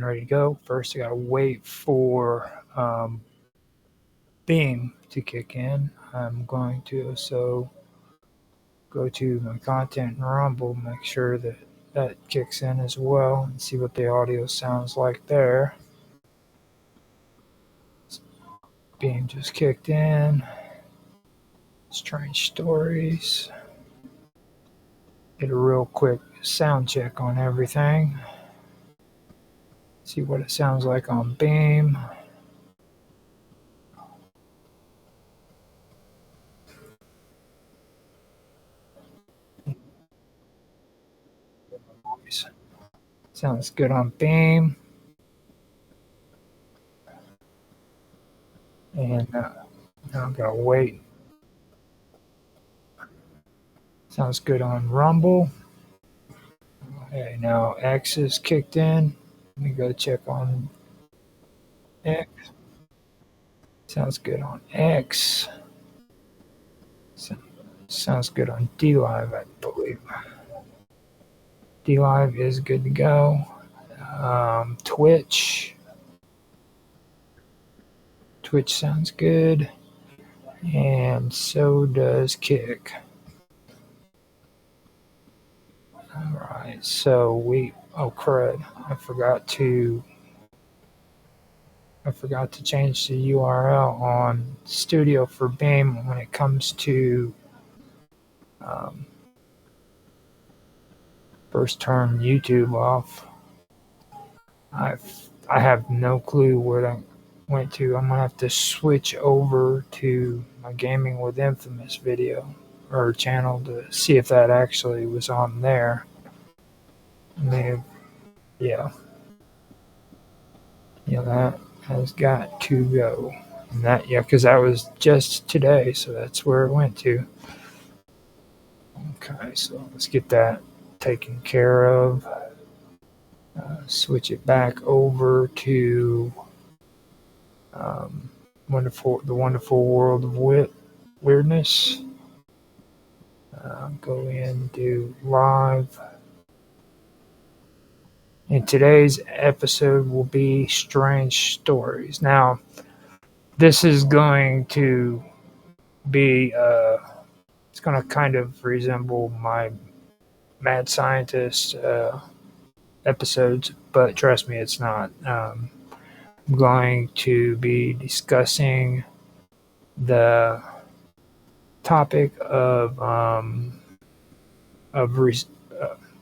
ready to go. First, I gotta wait for Beam to kick in. I'm going to go to my content in Rumble, make sure that that kicks in as well, and see what the audio sounds like there. Beam just kicked in. Strange stories. Get a real quick sound check on everything. See what it sounds like on Beam. Sounds good on Beam. And now I've got to wait. Sounds good on Rumble. Okay, now X is kicked in. Let me go check on X. Sounds good on X. Sounds good on DLive, I believe. DLive is good to go. Twitch. Twitch sounds good. And so does Kick. Alright, so oh crud, I forgot to change the URL on Studio for Beam when it comes to first turn YouTube off. I have no clue where that went to. I'm gonna have to switch over to my Gaming with Infamous video or channel to see if that actually was on there. Yeah, that has got to go. And because that was just today, so that's where it went to. Okay, so let's get that taken care of. Switch it back over to the wonderful world of weirdness. Go into live. And today's episode will be Strange Stories. Now, this is going to be, it's going to kind of resemble my Mad Scientist episodes, but trust me, it's not. I'm going to be discussing the topic of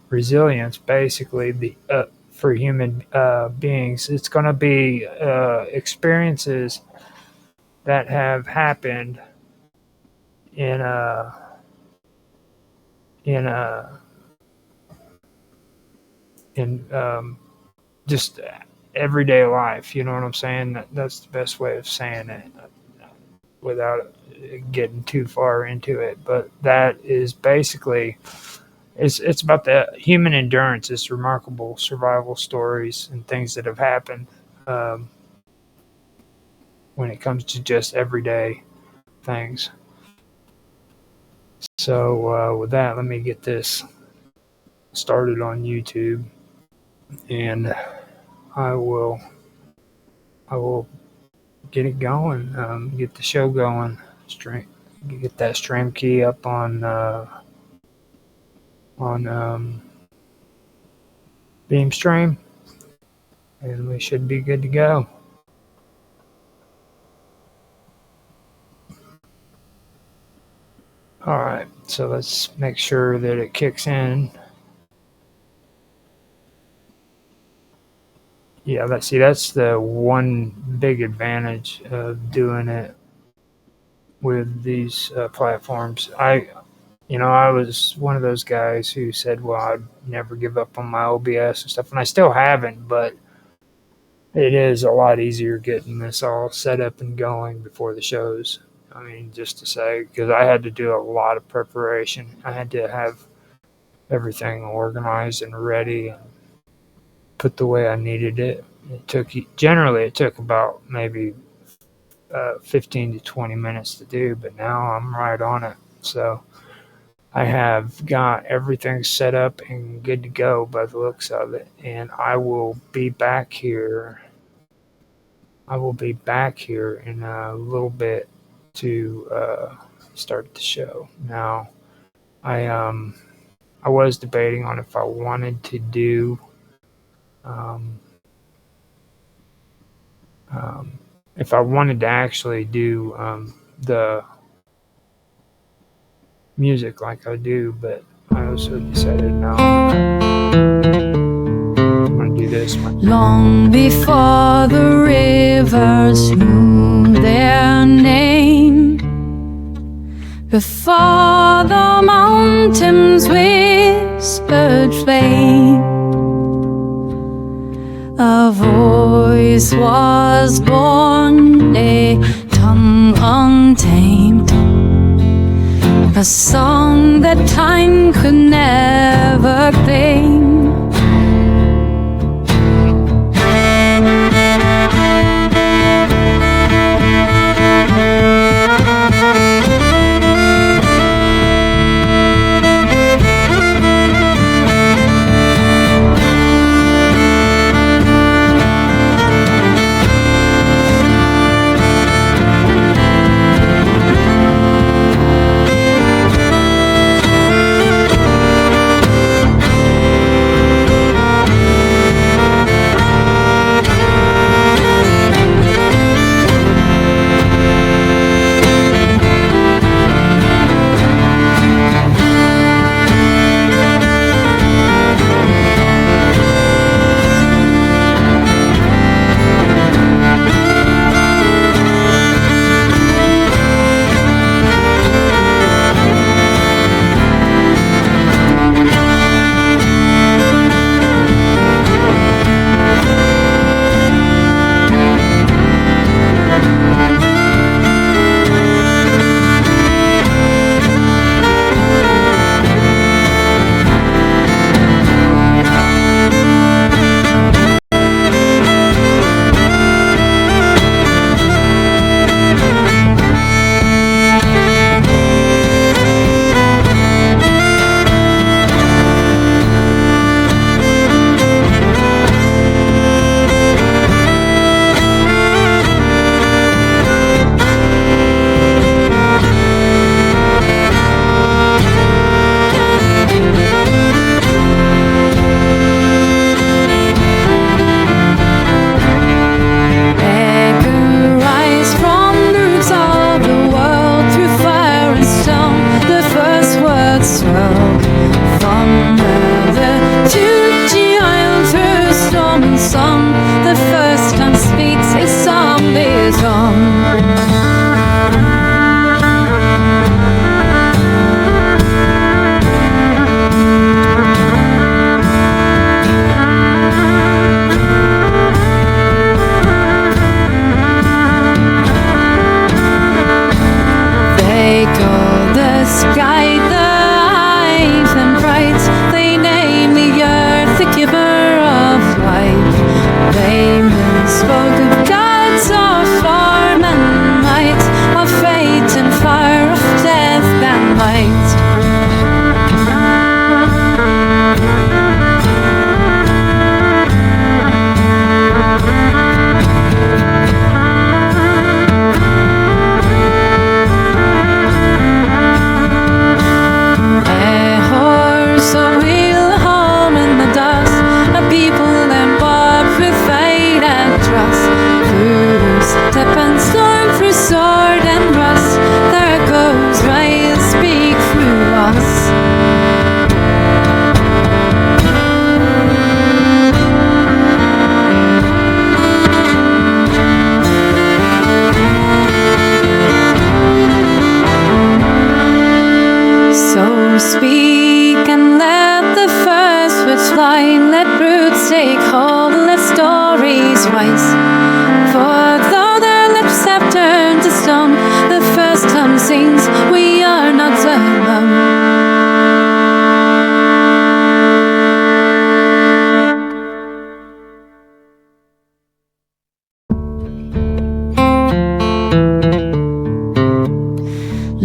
resilience, basically, for human beings. It's going to be experiences that have happened in just everyday life. You know what I'm saying? That's the best way of saying it without getting too far into it. But that is basically, it's about the human endurance. It's remarkable survival stories and things that have happened when it comes to just everyday things. So with that, let me get this started on YouTube, and I will get it going, get the show going, get that stream key up on BeamStream, and we should be good to go. All right, so let's make sure that it kicks in. Yeah, that's the one big advantage of doing it with these platforms. I was one of those guys who said, well, I'd never give up on my OBS and stuff, and I still haven't, but it is a lot easier getting this all set up and going before the shows. I mean, just to say, because I had to do a lot of preparation. I had to have everything organized and ready and put the way I needed it. It took about maybe 15 to 20 minutes to do, but now I'm right on it. So I have got everything set up and good to go by the looks of it, and I will be back here. I will be back here in a little bit to start the show. Now, I was debating on if I wanted to do um, if I wanted to actually do the music like I do, but I also decided no, I'm gonna do this one. Long before the rivers knew their name, before the mountains whispered flame, a voice was born, a tongue untamed, a song that time could never claim.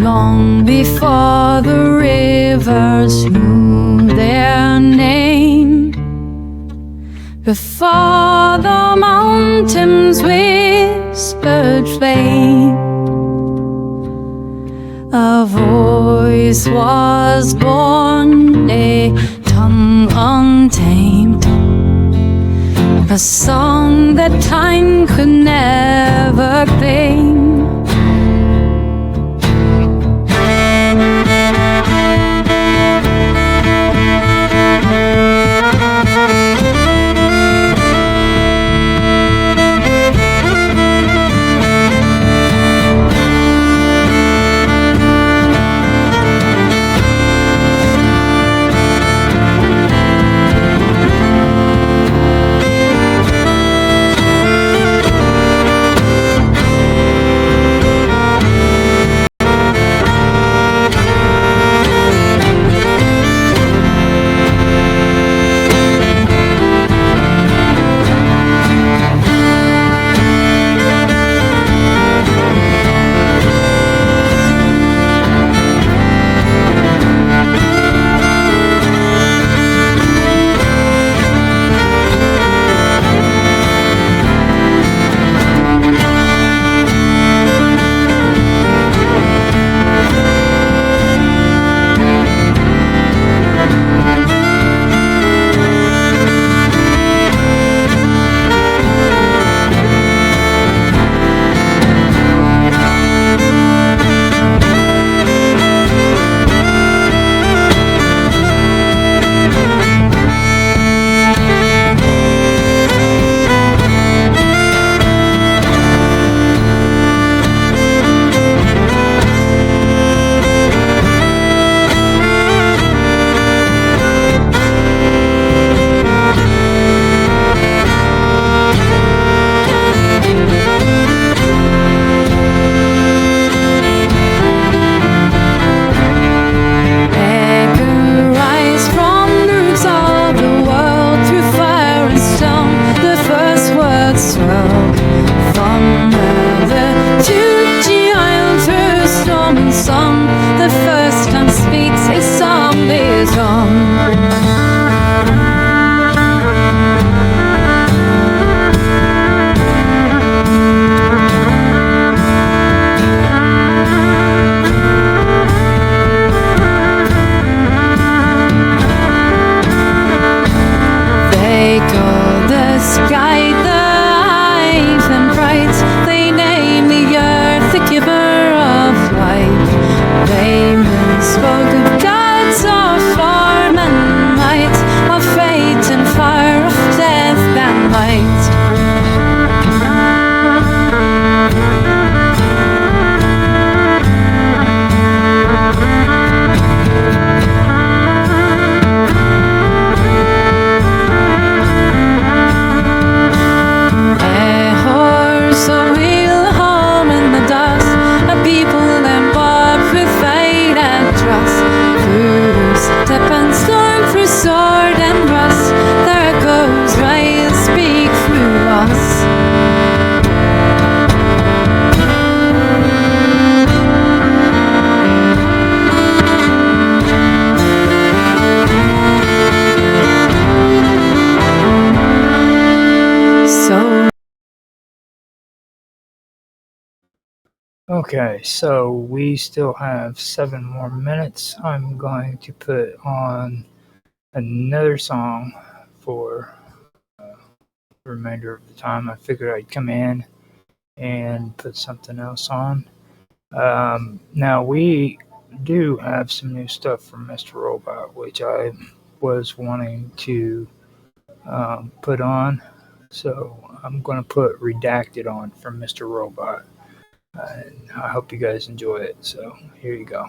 long before the rivers knew their name, before the mountains whispered flame. A voice was born, a tongue untamed, a song that time could never claim. Okay, so we still have 7 more minutes. I'm going to put on another song for the remainder of the time. I figured I'd come in and put something else on. Now, we do have some new stuff from Mr. Robot, which I was wanting to put on. So I'm going to put Redacted on from Mr. Robot. And I hope you guys enjoy it. So here you go.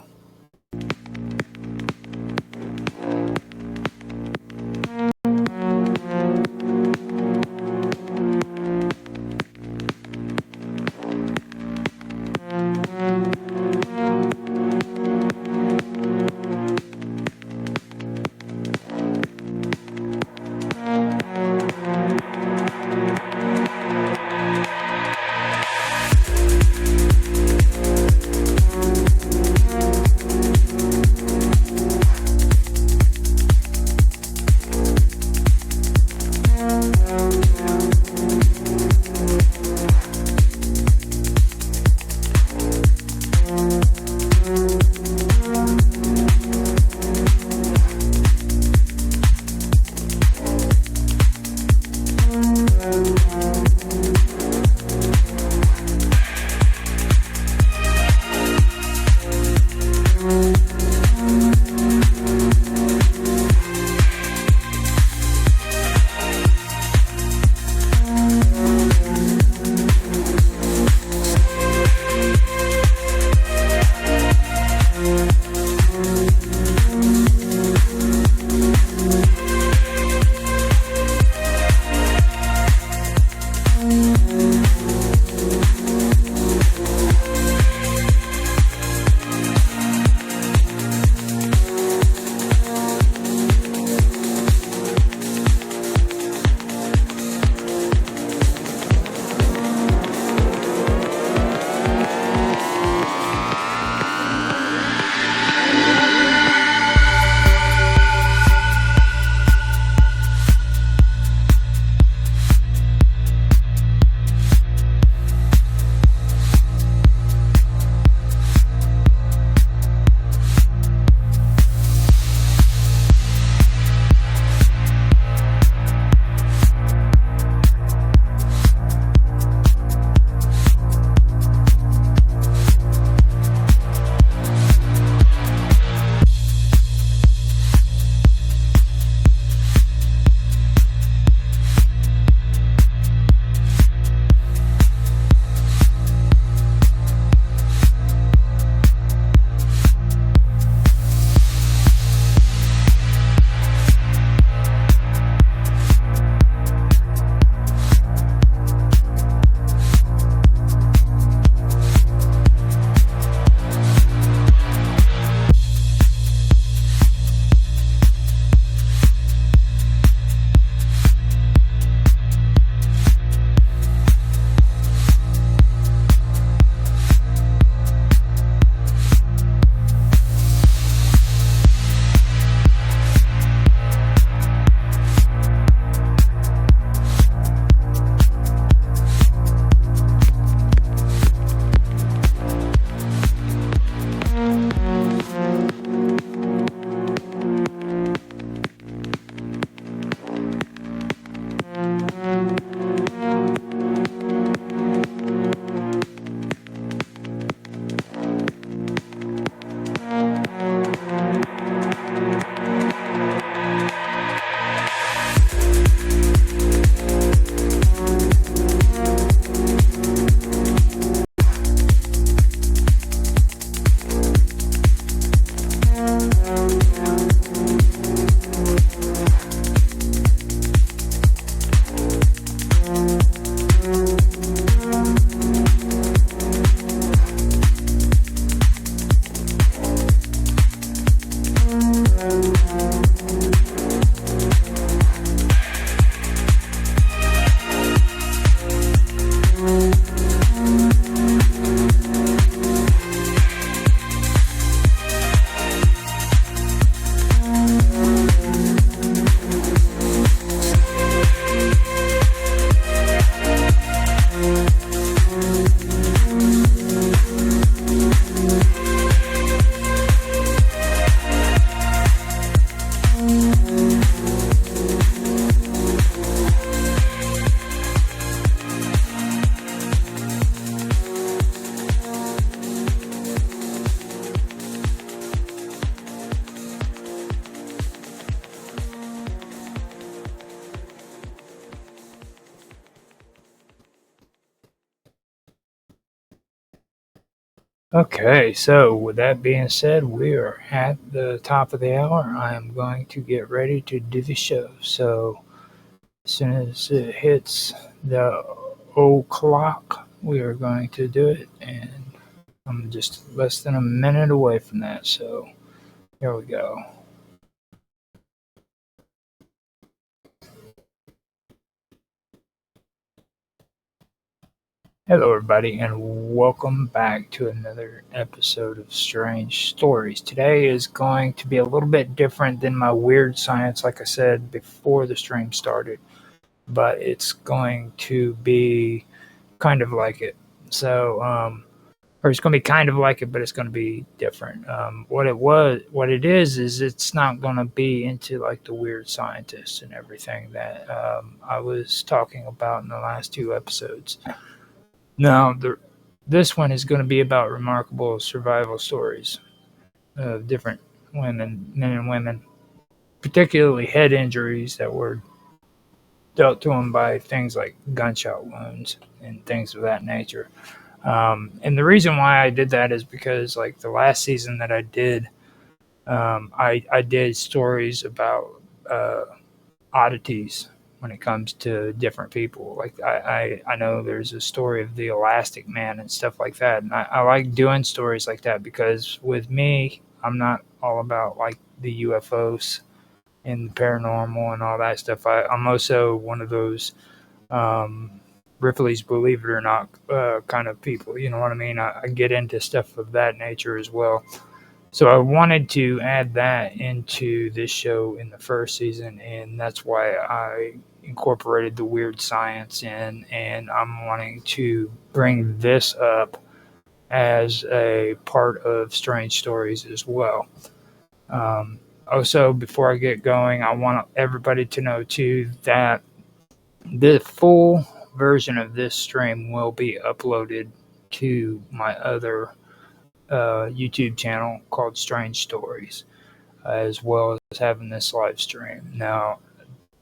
Okay, so with that being said, we are at the top of the hour. I am going to get ready to do the show. So as soon as it hits the o'clock, we are going to do it. And I'm just less than a minute away from that. So here we go. Hello, everybody, and welcome back to another episode of Strange Stories. Today is going to be a little bit different than my weird science, like I said before the stream started, but it's going to be kind of like it. So, or it's going to be kind of like it, but it's going to be different. What it is it's not going to be into like the weird scientists and everything that I was talking about in the last two episodes. No, this one is going to be about remarkable survival stories of different women, men and women, particularly head injuries that were dealt to them by things like gunshot wounds and things of that nature. And the reason why I did that is because, like the last season that I did, I did stories about oddities when it comes to different people. Like I know there's a story of the Elastic Man and stuff like that, and I like doing stories like that because with me, I'm not all about like the UFOs and the paranormal and all that stuff. I'm also one of those Ripley's Believe It or Not kind of people. You know what I mean? I get into stuff of that nature as well. So I wanted to add that into this show in the first season, and that's why I incorporated the weird science in, and I'm wanting to bring this up as a part of Strange Stories as well. Also, before I get going, I want everybody to know too that the full version of this stream will be uploaded to my other YouTube channel called Strange Stories, as well as having this live stream. Now,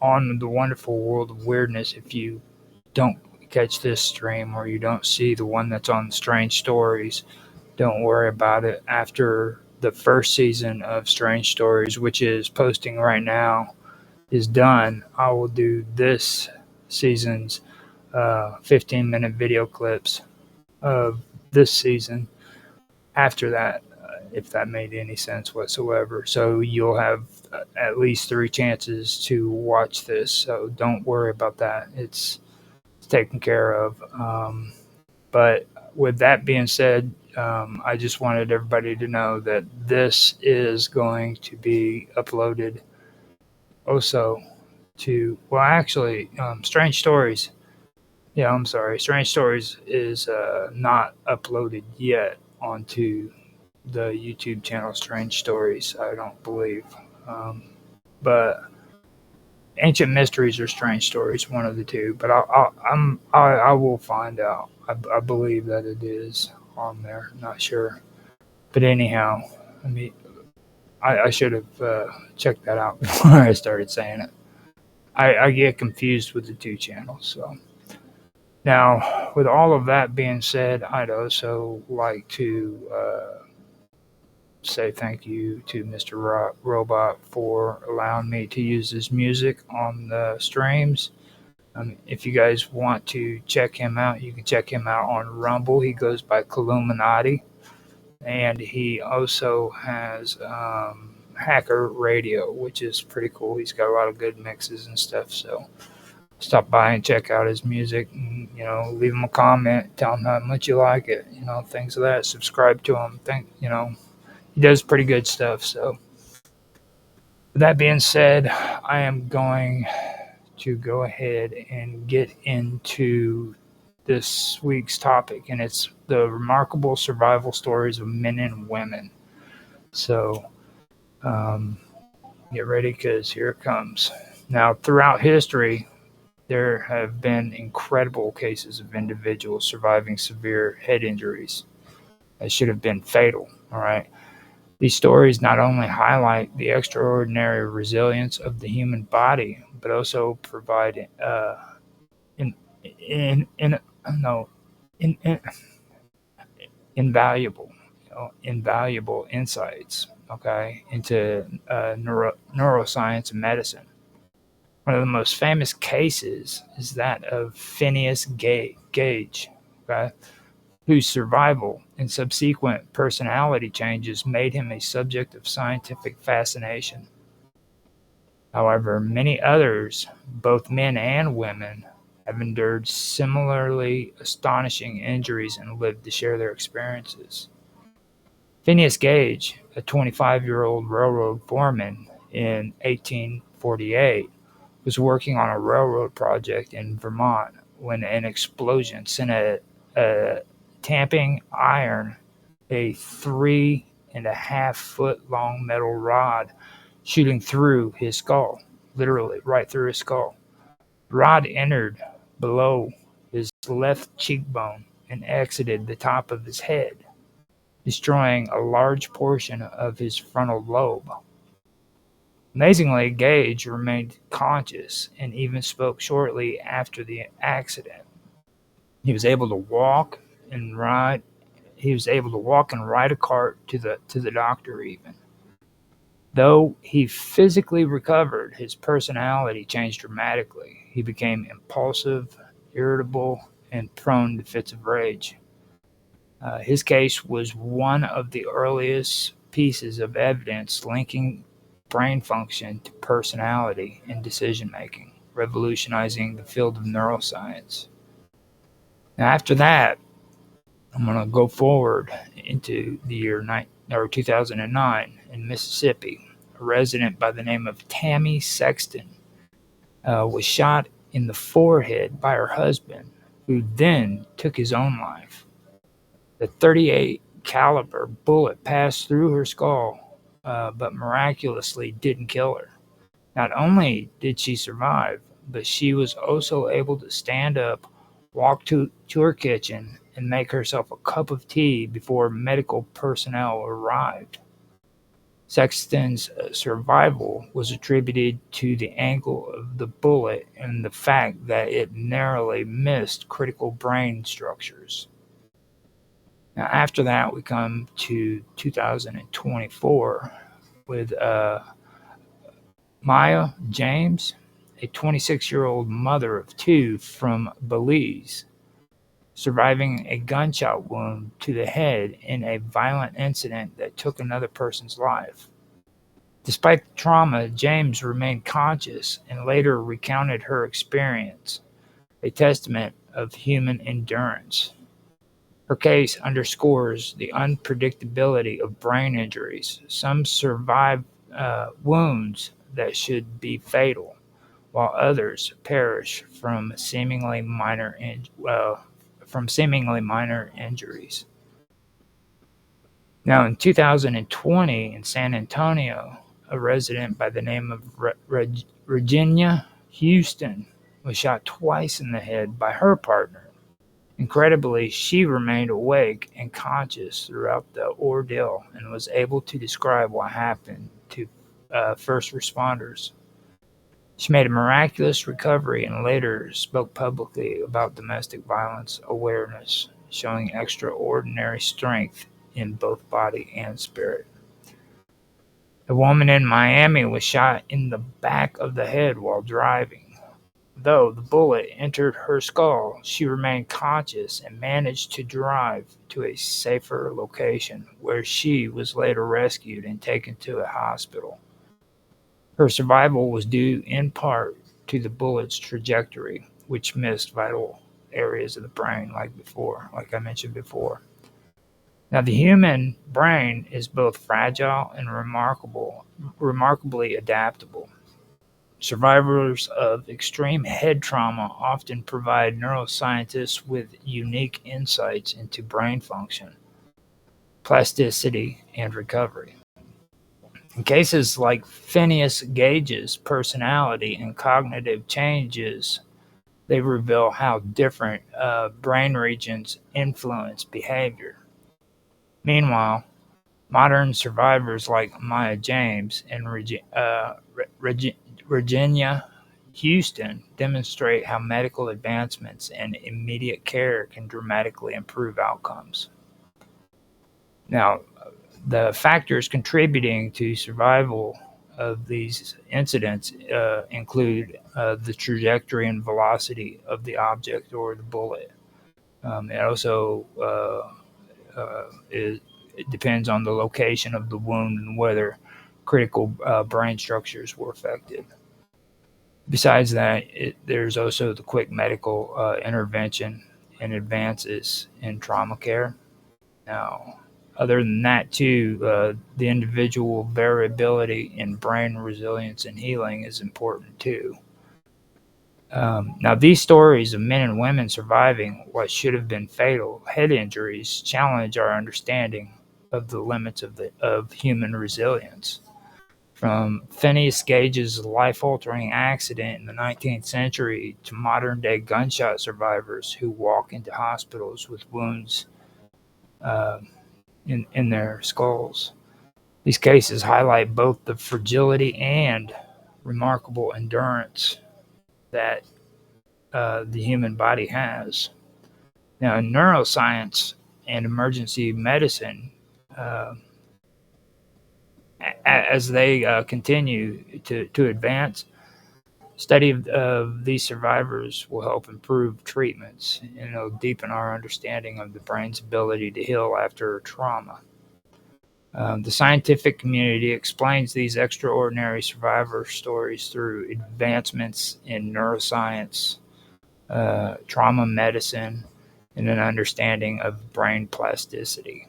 on the wonderful world of weirdness, if you don't catch this stream or you don't see the one that's on Strange Stories, don't worry about it. After the first season of Strange Stories, which is posting right now, is done, I will do this season's 15-minute video clips of this season after that, if that made any sense whatsoever. So you'll have at least three chances to watch this. So don't worry about that. It's taken care of. But with that being said, I just wanted everybody to know that this is going to be uploaded also to, well, actually, Strange Stories. Yeah, I'm sorry. Strange Stories is not uploaded yet onto the YouTube channel Strange Stories, I don't believe. But Ancient Mysteries or Strange Stories, one of the two. But I will find out. I believe that it is on there. Not sure. But anyhow, I mean, I should have checked that out before I started saying it. I get confused with the two channels. So now, with all of that being said, I'd also like to say thank you to Mr. Robot for allowing me to use his music on the streams. If you guys want to check him out, you can check him out on Rumble. He goes by Columinati. And he also has Hacker Radio, which is pretty cool. He's got a lot of good mixes and stuff. So stop by and check out his music. And, leave him a comment, tell him how much you like it. Things of that. Subscribe to him. He does pretty good stuff. So, with that being said, I am going to go ahead and get into this week's topic, and it's the remarkable survival stories of men and women. So, get ready because here it comes. Now, throughout history, there have been incredible cases of individuals surviving severe head injuries that should have been fatal. All right. These stories not only highlight the extraordinary resilience of the human body, but also provide in, in, in, no, in, invaluable invaluable insights, into neuroscience and medicine. One of the most famous cases is that of Phineas Gage, okay, whose survival and subsequent personality changes made him a subject of scientific fascination. However, many others, both men and women, have endured similarly astonishing injuries and lived to share their experiences. Phineas Gage, a 25-year-old railroad foreman in 1848, was working on a railroad project in Vermont when an explosion sent a tamping iron, a 3.5-foot long metal rod, shooting through his skull, literally right through his skull. The rod entered below his left cheekbone and exited the top of his head, destroying a large portion of his frontal lobe. Amazingly, Gage remained conscious and even spoke shortly after the accident. He was able to walk and ride. He was able to walk and ride a cart to the doctor even. Though he physically recovered, his personality changed dramatically. He became impulsive, irritable, and prone to fits of rage. His case was one of the earliest pieces of evidence linking brain function to personality and decision-making, revolutionizing the field of neuroscience. Now, after that, I'm going to go forward into the year 2009 in Mississippi. A resident by the name of Tammy Sexton was shot in the forehead by her husband, who then took his own life. The .38 caliber bullet passed through her skull, but miraculously didn't kill her. Not only did she survive, but she was also able to stand up, walk to her kitchen, and make herself a cup of tea before medical personnel arrived. Sexton's survival was attributed to the angle of the bullet and the fact that it narrowly missed critical brain structures. Now, after that, we come to 2024 with Maya James, a 26-year-old mother of two from Belize, surviving a gunshot wound to the head in a violent incident that took another person's life. Despite the trauma, James remained conscious and later recounted her experience, a testament of human endurance. Her case underscores the unpredictability of brain injuries. Some survive wounds that should be fatal, while others perish from seemingly minor injuries. Now, in 2020, in San Antonio, a resident by the name of Virginia Houston was shot twice in the head by her partner. Incredibly, she remained awake and conscious throughout the ordeal and was able to describe what happened to first responders. She made a miraculous recovery and later spoke publicly about domestic violence awareness, showing extraordinary strength in both body and spirit. A woman in Miami was shot in the back of the head while driving. Though the bullet entered her skull, she remained conscious and managed to drive to a safer location where she was later rescued and taken to a hospital. Her survival was due in part to the bullet's trajectory, which missed vital areas of the brain like I mentioned before. Now, the human brain is both fragile and remarkably adaptable. Survivors of extreme head trauma often provide neuroscientists with unique insights into brain function, plasticity, and recovery. In cases like Phineas Gage's personality and cognitive changes, they reveal how different brain regions influence behavior. Meanwhile, modern survivors like Maya James and Virginia Houston demonstrate how medical advancements and immediate care can dramatically improve outcomes. Now, the factors contributing to survival of these incidents include the trajectory and velocity of the object or the bullet. It also it depends on the location of the wound and whether critical brain structures were affected. Besides that, there's also the quick medical intervention and advances in trauma care. Now, other than that, too, the individual variability in brain resilience and healing is important too. Now, these stories of men and women surviving what should have been fatal head injuries challenge our understanding of the limits of human resilience. From Phineas Gage's life-altering accident in the 19th century to modern-day gunshot survivors who walk into hospitals with wounds uh, in their skulls. These cases highlight both the fragility and remarkable endurance that the human body has. Now, in neuroscience and emergency medicine, uh, as they continue to advance, study of these survivors will help improve treatments and it'll deepen our understanding of the brain's ability to heal after trauma. The scientific community explains these extraordinary survivor stories through advancements in neuroscience, trauma medicine, and an understanding of brain plasticity.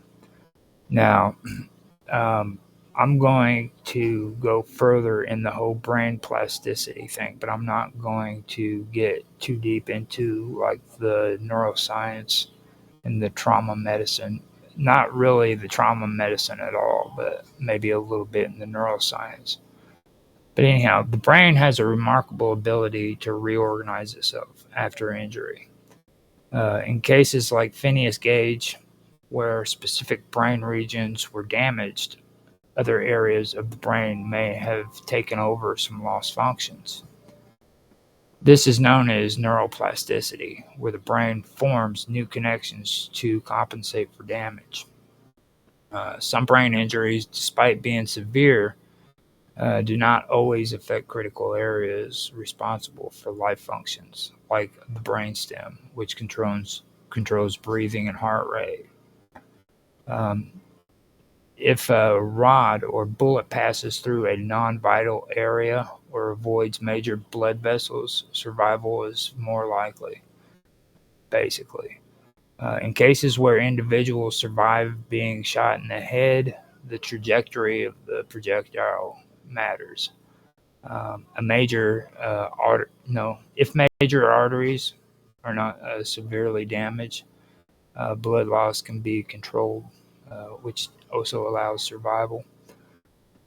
Now, um, I'm going to go further in the whole brain plasticity thing, but I'm not going to get too deep into like the neuroscience and the trauma medicine. Not really the trauma medicine at all, but maybe a little bit in the neuroscience. But anyhow, the brain has a remarkable ability to reorganize itself after injury. In cases like Phineas Gage, where specific brain regions were damaged, other areas of the brain may have taken over some lost functions. This is known as neuroplasticity, where the brain forms new connections to compensate for damage. Some brain injuries, despite being severe, do not always affect critical areas responsible for life functions, like the brainstem, which controls breathing and heart rate. Um, if a rod or bullet passes through a non-vital area or avoids major blood vessels, survival is more likely, basically. In cases where individuals survive being shot in the head, the trajectory of the projectile matters. If major arteries are not severely damaged, blood loss can be controlled, which also allows survival.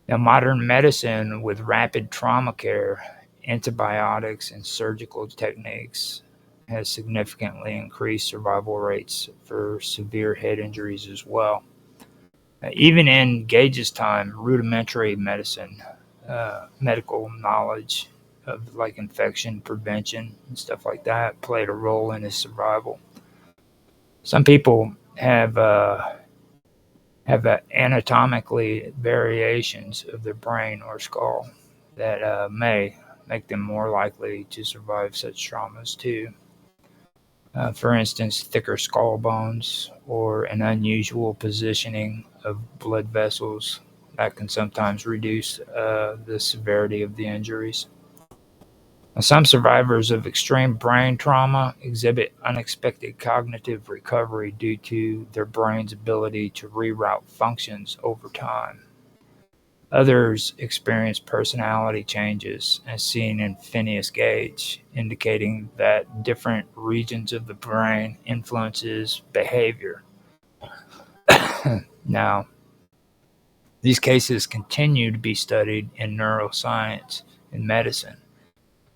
Now, modern medicine with rapid trauma care, antibiotics, and surgical techniques has significantly increased survival rates for severe head injuries as well. Even in Gage's time, rudimentary medicine, medical knowledge of like infection prevention and stuff like that played a role in his survival. Some people have anatomically variations of their brain or skull that may make them more likely to survive such traumas too. For instance, thicker skull bones or an unusual positioning of blood vessels that can sometimes reduce the severity of the injuries. Now, some survivors of extreme brain trauma exhibit unexpected cognitive recovery due to their brain's ability to reroute functions over time. Others experience personality changes, as seen in Phineas Gage, indicating that different regions of the brain influences behavior. Now, these cases continue to be studied in neuroscience and medicine,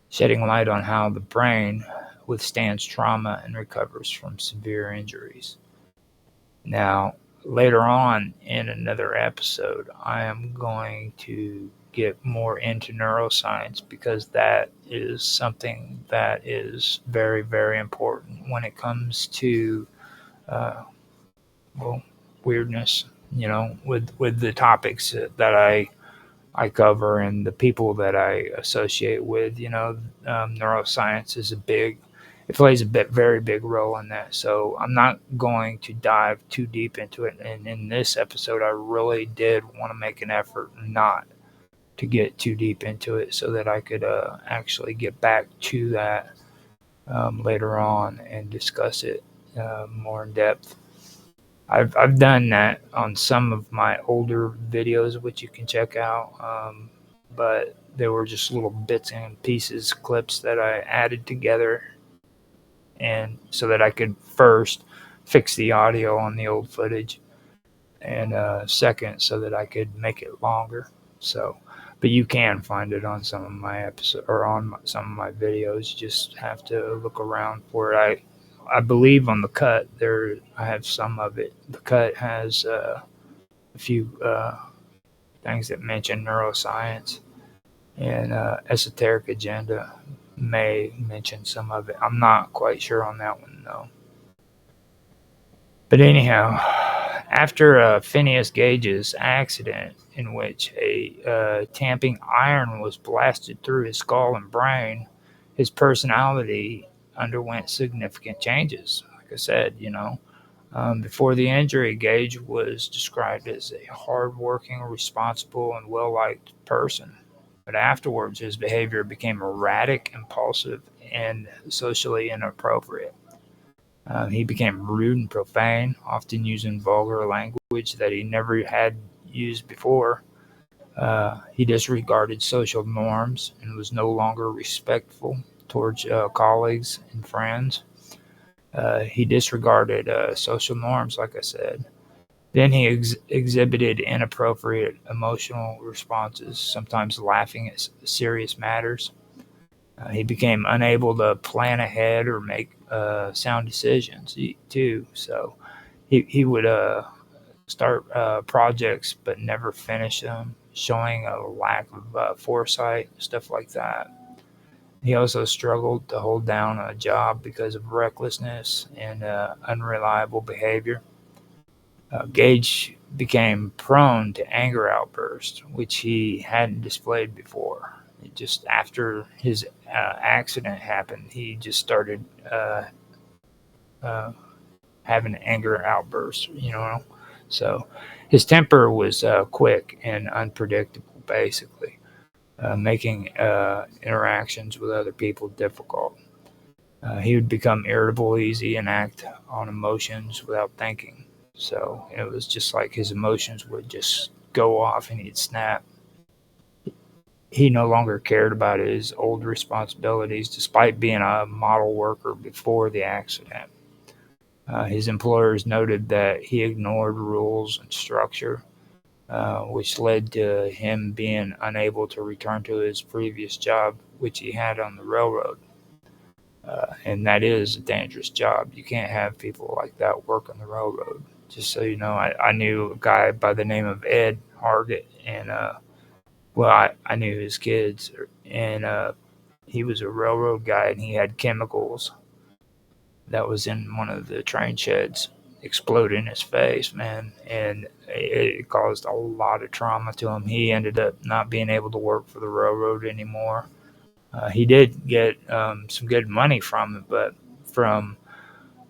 shedding light on how the brain withstands trauma and recovers from severe injuries. Now, later on in another episode, I am going to get more into neuroscience because that is something that is very, very important when it comes to, uh, well, weirdness with the topics that I cover and the people that I associate with. Neuroscience is it plays a very big role in that. So I'm not going to dive too deep into it. And in this episode, I really did want to make an effort not to get too deep into it so that I could actually get back to that later on and discuss it more in depth. I've done that on some of my older videos, which you can check out, but they were just little bits and pieces, clips that I added together, and so that I could first fix the audio on the old footage, and second, so that I could make it longer. So, but you can find it on some of my episodes or on some of my videos. You just have to look around for it. I believe on the cut there I have some of it. The cut has a few things that mention neuroscience, and esoteric agenda may mention some of it. I'm not quite sure on that one though. But anyhow, after Phineas Gage's accident, in which a tamping iron was blasted through his skull and brain, his personality underwent significant changes. Like I said, before the injury, Gage was described as a hardworking, responsible, and well-liked person. But afterwards, his behavior became erratic, impulsive, and socially inappropriate. He became rude and profane, often using vulgar language that he never had used before. He disregarded social norms and was no longer respectful towards colleagues and friends. He disregarded social norms, like I said. Then he exhibited inappropriate emotional responses, sometimes laughing at serious matters. He became unable to plan ahead or make sound decisions too. So he would start projects but never finish them, showing a lack of foresight, stuff like that. He also struggled to hold down a job because of recklessness and unreliable behavior. Gage became prone to anger outbursts, which he hadn't displayed before. Just after his accident happened, he just started uh, having anger outbursts, So his temper was quick and unpredictable, basically, making interactions with other people difficult. He would become irritable easy and act on emotions without thinking. So it was just like his emotions would just go off and he'd snap. He no longer cared about his old responsibilities despite being a model worker before the accident. His employers noted that he ignored rules and structure, which led to him being unable to return to his previous job, which he had on the railroad. And that is a dangerous job. You can't have people like that work on the railroad. Just so you know, I knew a guy by the name of Ed Hargett, and I knew his kids, and he was a railroad guy, and he had chemicals that was in one of the train sheds explode in his face, man, and it caused a lot of trauma to him. He ended up not being able to work for the railroad anymore. He did get some good money from it, but from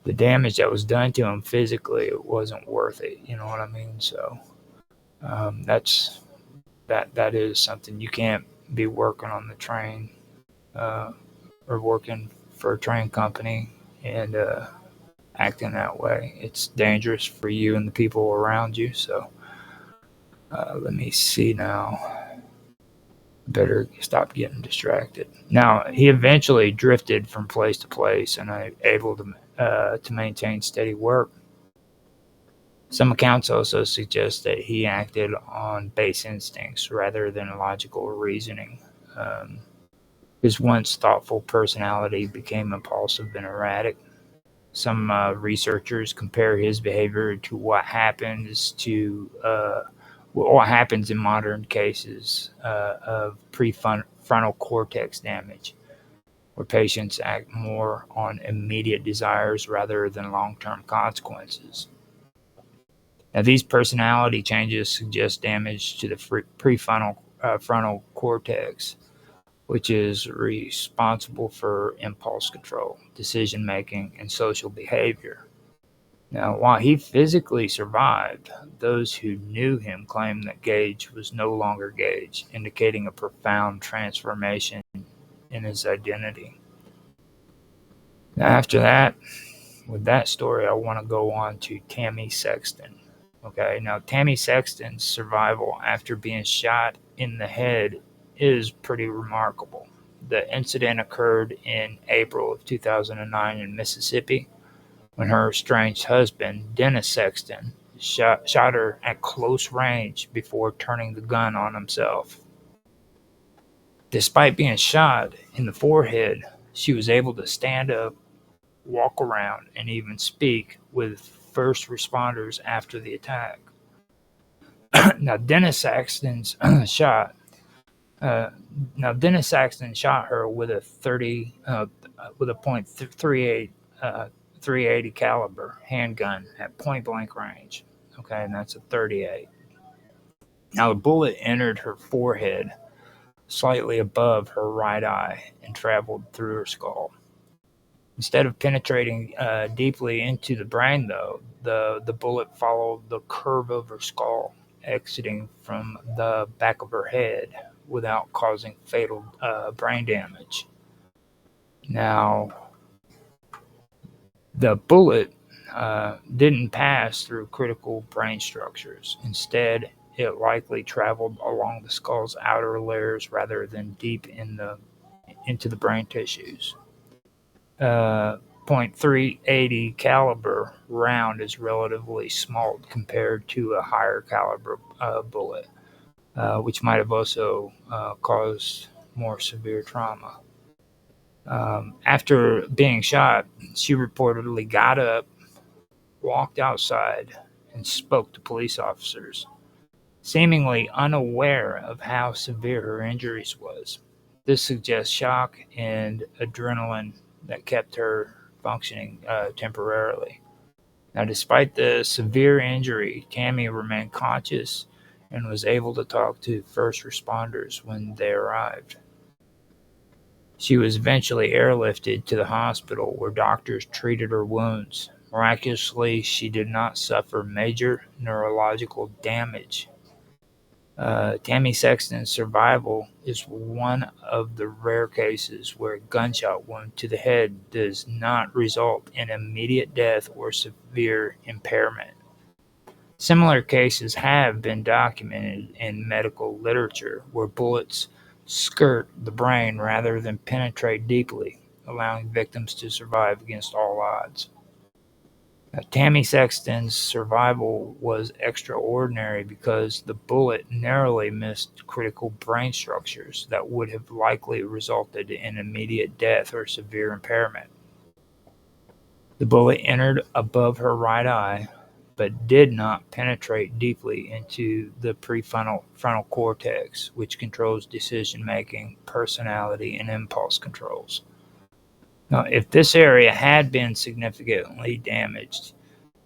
the damage that was done to him physically, it wasn't worth it. You know what I mean? So that is something. You can't be working on the train or working for a train company and acting that way. It's dangerous for you and the people around you. So let me see now. Better stop getting distracted. Now, he eventually drifted from place to place and able to maintain steady work. Some accounts also suggest that he acted on base instincts rather than logical reasoning. His once thoughtful personality became impulsive and erratic. Some researchers compare his behavior to what happens in modern cases of prefrontal cortex damage, where patients act more on immediate desires rather than long-term consequences. Now, these personality changes suggest damage to the prefrontal frontal cortex, which is responsible for impulse control, decision making, and social behavior. Now, while he physically survived, those who knew him claimed that Gage was no longer Gage, indicating a profound transformation in his identity. Now, after that, with that story, I want to go on to Tammy Sexton. Okay, now Tammy Sexton's survival after being shot in the head is pretty remarkable. The incident occurred in April of 2009 in Mississippi when her estranged husband, Dennis Sexton, shot her at close range before turning the gun on himself. Despite being shot in the forehead, she was able to stand up, walk around, and even speak with first responders after the attack. Now, Dennis Saxton shot her with a .38 380 caliber handgun at point blank range. Okay, and that's a 38. Now, the bullet entered her forehead slightly above her right eye and traveled through her skull. Instead of penetrating deeply into the brain, though, the bullet followed the curve of her skull, exiting from the back of her head without causing fatal brain damage. Now, the bullet didn't pass through critical brain structures. Instead, it likely traveled along the skull's outer layers rather than deep into the brain tissues. .380 caliber round is relatively small compared to a higher caliber bullet, which might have also caused more severe trauma. After being shot, she reportedly got up, walked outside, and spoke to police officers, seemingly unaware of how severe her injuries was. This suggests shock and adrenaline that kept her functioning temporarily. Now, despite the severe injury, Tammy remained conscious and was able to talk to first responders when they arrived. She was eventually airlifted to the hospital where doctors treated her wounds. Miraculously, she did not suffer major neurological damage. Tammy Sexton's survival is one of the rare cases where a gunshot wound to the head does not result in immediate death or severe impairment. Similar cases have been documented in medical literature where bullets skirt the brain rather than penetrate deeply, allowing victims to survive against all odds. Tammy Sexton's survival was extraordinary because the bullet narrowly missed critical brain structures that would have likely resulted in immediate death or severe impairment. The bullet entered above her right eye, but did not penetrate deeply into the prefrontal cortex, which controls decision-making, personality, and impulse controls. Now, if this area had been significantly damaged,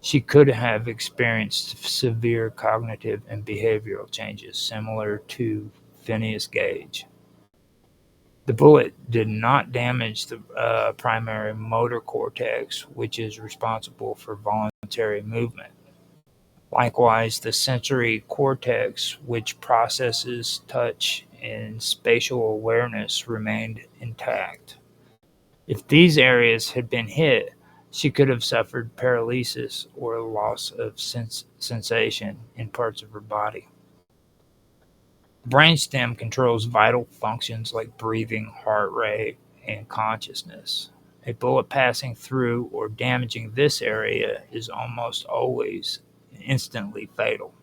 she could have experienced severe cognitive and behavioral changes similar to Phineas Gage. The bullet did not damage the primary motor cortex, which is responsible for voluntary movement. Likewise, the sensory cortex, which processes touch and spatial awareness, remained intact. If these areas had been hit, she could have suffered paralysis or loss of sensation in parts of her body. The brainstem controls vital functions like breathing, heart rate, and consciousness. A bullet passing through or damaging this area is almost always instantly fatal.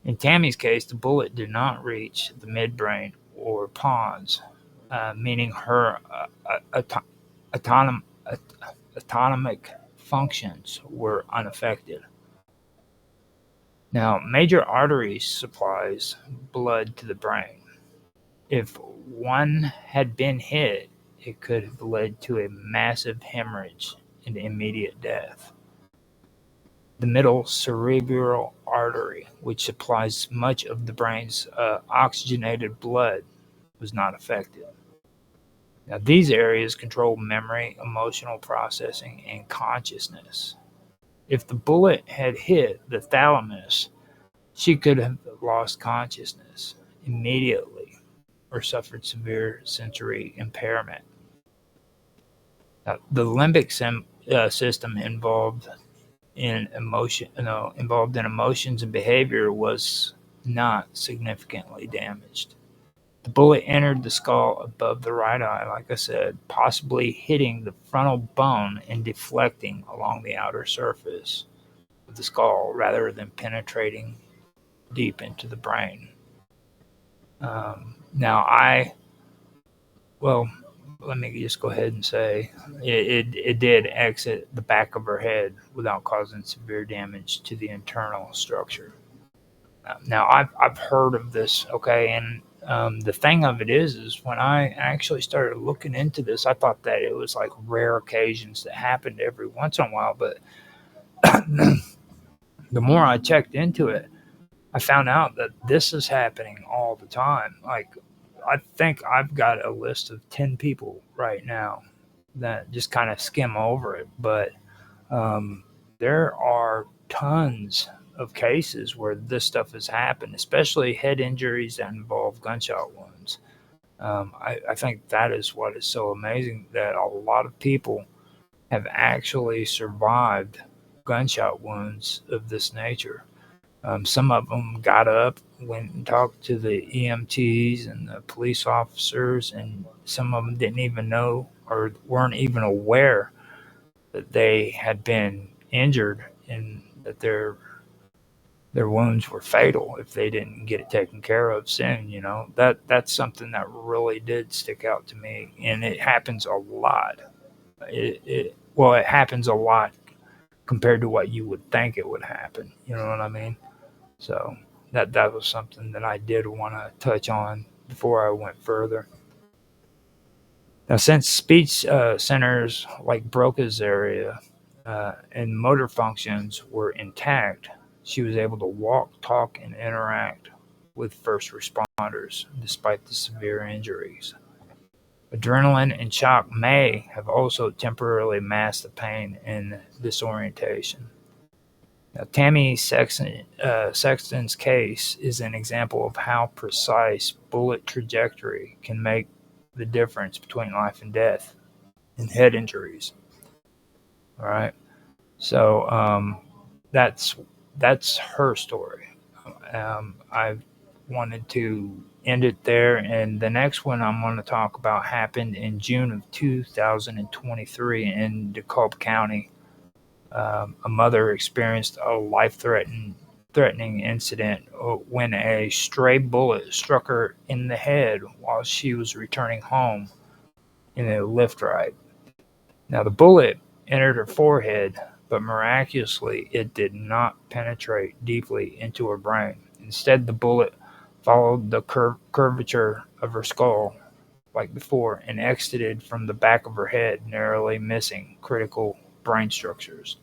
In Tammy's case, the bullet did not reach the midbrain or pons, meaning her autonomic functions were unaffected. Now, major arteries supplies blood to the brain. If one had been hit, it could have led to a massive hemorrhage and immediate death. The middle cerebral artery, which supplies much of the brain's oxygenated blood, was not affected. Now, these areas control memory, emotional processing, and consciousness. If the bullet had hit the thalamus, she could have lost consciousness immediately or suffered severe sensory impairment. Now, the limbic system involved in emotions and behavior was not significantly damaged. The bullet entered the skull above the right eye, like I said, possibly hitting the frontal bone and deflecting along the outer surface of the skull rather than penetrating deep into the brain. Well, let me just go ahead and say it did exit the back of her head without causing severe damage to the internal structure. Now, I've heard of this, okay, and the thing of it is when I actually started looking into this, I thought that it was like rare occasions that happened every once in a while, but the more I checked into it, I found out that this is happening all the time. Like, I think I've got a list of 10 people right now that just kind of skim over it, but there are tons of cases where this stuff has happened, especially head injuries that involve gunshot wounds. I think that is what is so amazing, that a lot of people have actually survived gunshot wounds of this nature. Some of them got up, went and talked to the EMTs and the police officers, and some of them didn't even know or weren't even aware that they had been injured and that their wounds were fatal if they didn't get it taken care of soon. That's something that really did stick out to me, and it happens a lot. It happens a lot compared to what you would think it would happen. You know what I mean? So that was something that I did want to touch on before I went further. Now, since speech centers like Broca's area and motor functions were intact, she was able to walk, talk, and interact with first responders despite the severe injuries. Adrenaline and shock may have also temporarily masked the pain and disorientation. Now, Tammy Sexton's case is an example of how precise bullet trajectory can make the difference between life and death in head injuries. All right, so that's her story. I wanted to end it there, and the next one I'm going to talk about happened in June of 2023 in DeKalb County. A mother experienced a life-threatening incident when a stray bullet struck her in the head while she was returning home in a Lyft ride. Now, the bullet entered her forehead, but miraculously, it did not penetrate deeply into her brain. Instead, the bullet followed the curvature of her skull, like before, and exited from the back of her head, narrowly missing critical brain structures.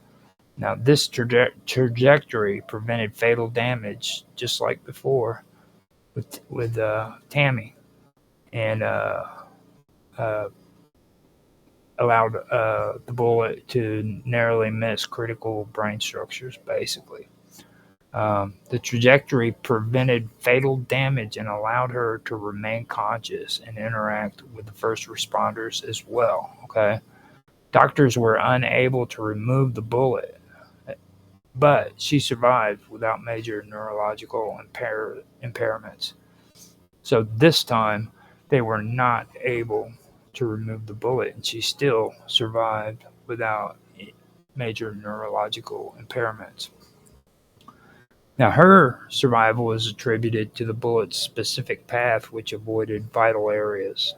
Now, this trajectory prevented fatal damage, just like before with Tammy, and allowed the bullet to narrowly miss critical brain structures, basically. The trajectory prevented fatal damage and allowed her to remain conscious and interact with the first responders as well. Okay, doctors were unable to remove the bullet, but she survived without major neurological impairments. So this time, they were not able to remove the bullet, and she still survived without major neurological impairments. Now, her survival is attributed to the bullet's specific path, which avoided vital areas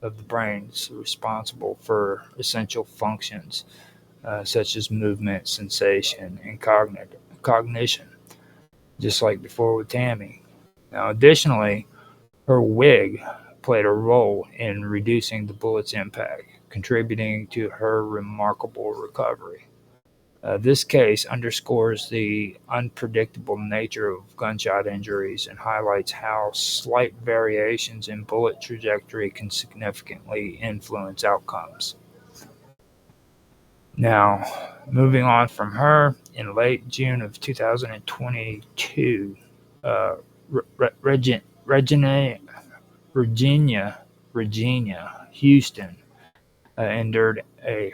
of the brain responsible for essential functions, such as movement, sensation, and cognition, just like before with Tammy. Now, additionally, her wig played a role in reducing the bullet's impact, contributing to her remarkable recovery. This case underscores the unpredictable nature of gunshot injuries and highlights how slight variations in bullet trajectory can significantly influence outcomes. Now, moving on from her, in late June of 2022, Regina Houston endured a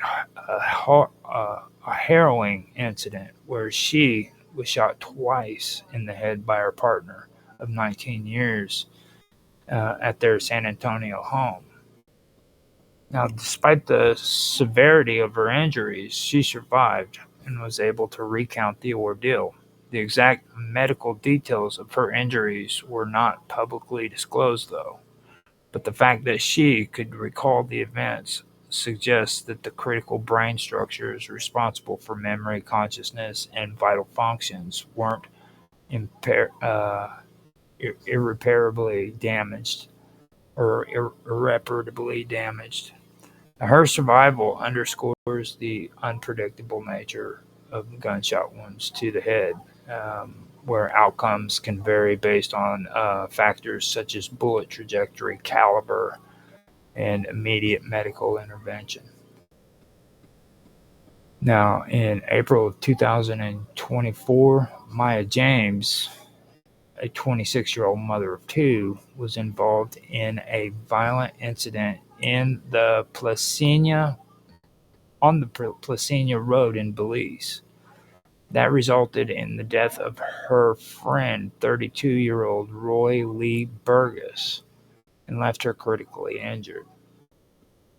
harrowing incident where she was shot twice in the head by her partner of 19 years at their San Antonio home. Now, despite the severity of her injuries, she survived and was able to recount the ordeal. The exact medical details of her injuries were not publicly disclosed, though, but the fact that she could recall the events suggests that the critical brain structures responsible for memory, consciousness, and vital functions weren't irreparably damaged or irreparably damaged. Her survival underscores the unpredictable nature of gunshot wounds to the head, where outcomes can vary based on factors such as bullet trajectory, caliber, and immediate medical intervention. Now, in April of 2024, Maya James, a 26-year-old mother of two, was involved in a violent incident on the Placina Road in Belize. That resulted in the death of her friend, 32-year-old Roy Lee Burgess, and left her critically injured.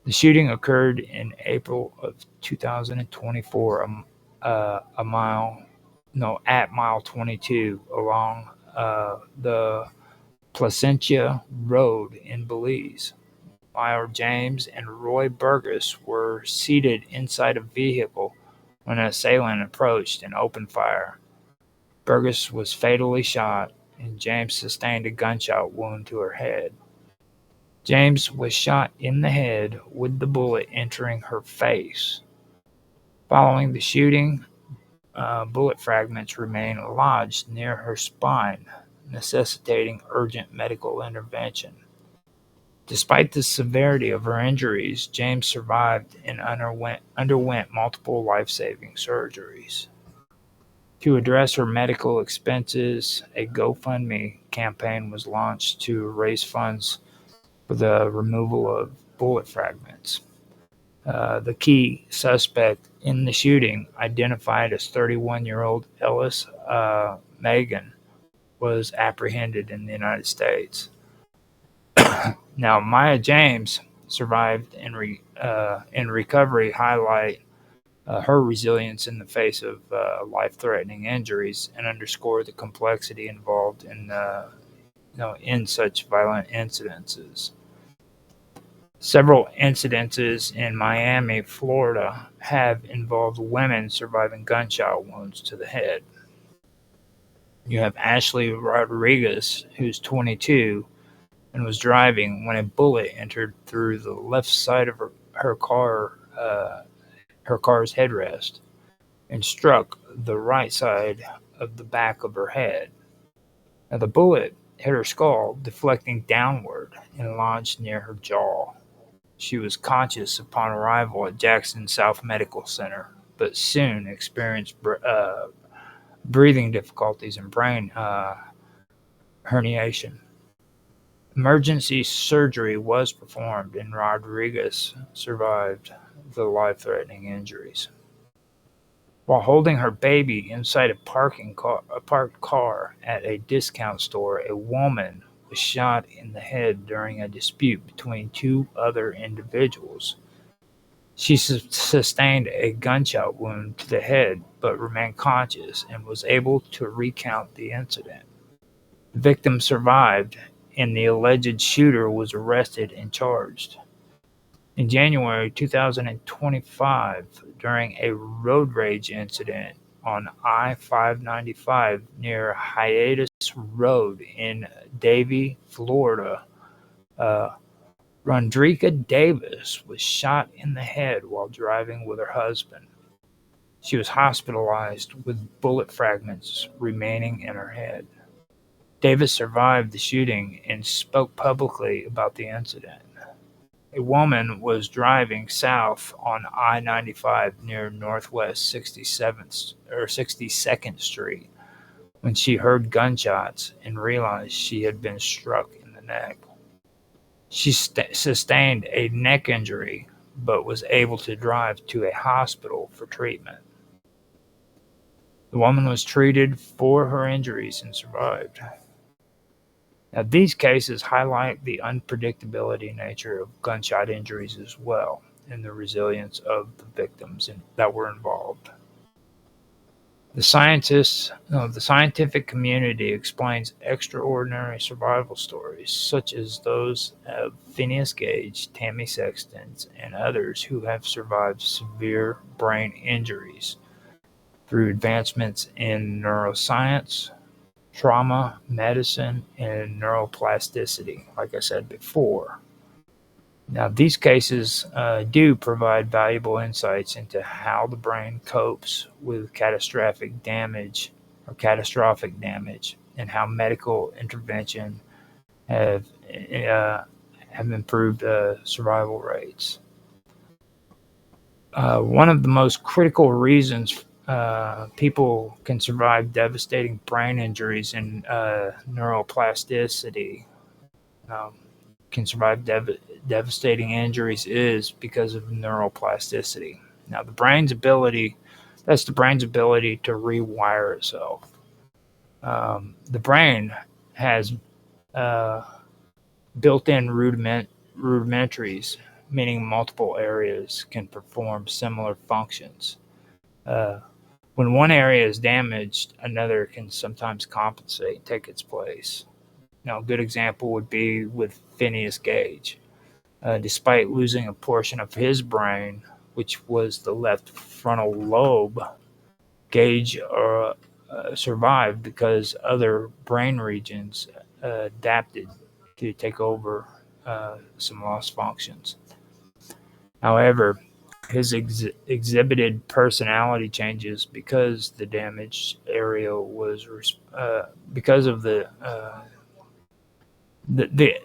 The shooting occurred in April of 2024 at mile 22 along the Placentia Road in Belize. Maya James and Roy Burgess were seated inside a vehicle when an assailant approached and opened fire. Burgess was fatally shot, and James sustained a gunshot wound to her head. James was shot in the head with the bullet entering her face. Following the shooting, bullet fragments remained lodged near her spine, necessitating urgent medical intervention. Despite the severity of her injuries, James survived and underwent multiple life-saving surgeries. To address her medical expenses, a GoFundMe campaign was launched to raise funds for the removal of bullet fragments. The key suspect in the shooting, identified as 31-year-old Ellis Megan, was apprehended in the United States. Now, Maya James survived in recovery, highlight her resilience in the face of life-threatening injuries, and underscore the complexity involved in such violent incidences. Several incidences in Miami, Florida, have involved women surviving gunshot wounds to the head. You have Ashley Rodriguez, who's 22, and was driving when a bullet entered through the left side of her car's headrest, and struck the right side of the back of her head. Now, the bullet hit her skull, deflecting downward and lodged near her jaw. She was conscious upon arrival at Jackson South Medical Center, but soon experienced breathing difficulties and brain herniation. Emergency surgery was performed, and Rodriguez survived the life-threatening injuries. While holding her baby inside a parked car at a discount store, a woman was shot in the head during a dispute between two other individuals. She sustained a gunshot wound to the head but remained conscious and was able to recount the incident. The victim survived, and the alleged shooter was arrested and charged. In January 2025, during a road rage incident on I-595 near Hiatus Road in Davie, Florida, Rondrika Davis was shot in the head while driving with her husband. She was hospitalized with bullet fragments remaining in her head. Davis survived the shooting and spoke publicly about the incident. A woman was driving south on I-95 near Northwest 62nd Street when she heard gunshots and realized she had been struck in the neck. She sustained a neck injury but was able to drive to a hospital for treatment. The woman was treated for her injuries and survived. Now, these cases highlight the unpredictability nature of gunshot injuries as well, and the resilience of the victims that were involved. The scientific community explains extraordinary survival stories, such as those of Phineas Gage, Tammy Sexton, and others who have survived severe brain injuries through advancements in neuroscience, trauma, medicine, and neuroplasticity, like I said before. Now, these cases do provide valuable insights into how the brain copes with catastrophic damage, and how medical intervention have improved survival rates. One of the most critical reasons people can survive devastating brain injuries and neuroplasticity can survive devastating injuries is because of neuroplasticity. Now, the brain's ability to rewire itself. The brain has built-in rudimentaries, meaning multiple areas can perform similar functions. When one area is damaged, another can sometimes compensate and take its place. Now, a good example would be with Phineas Gage. Despite losing a portion of his brain, which was the left frontal lobe, Gage survived because other brain regions adapted to take over some lost functions. However, his exhibited personality changes because the damaged area was because of the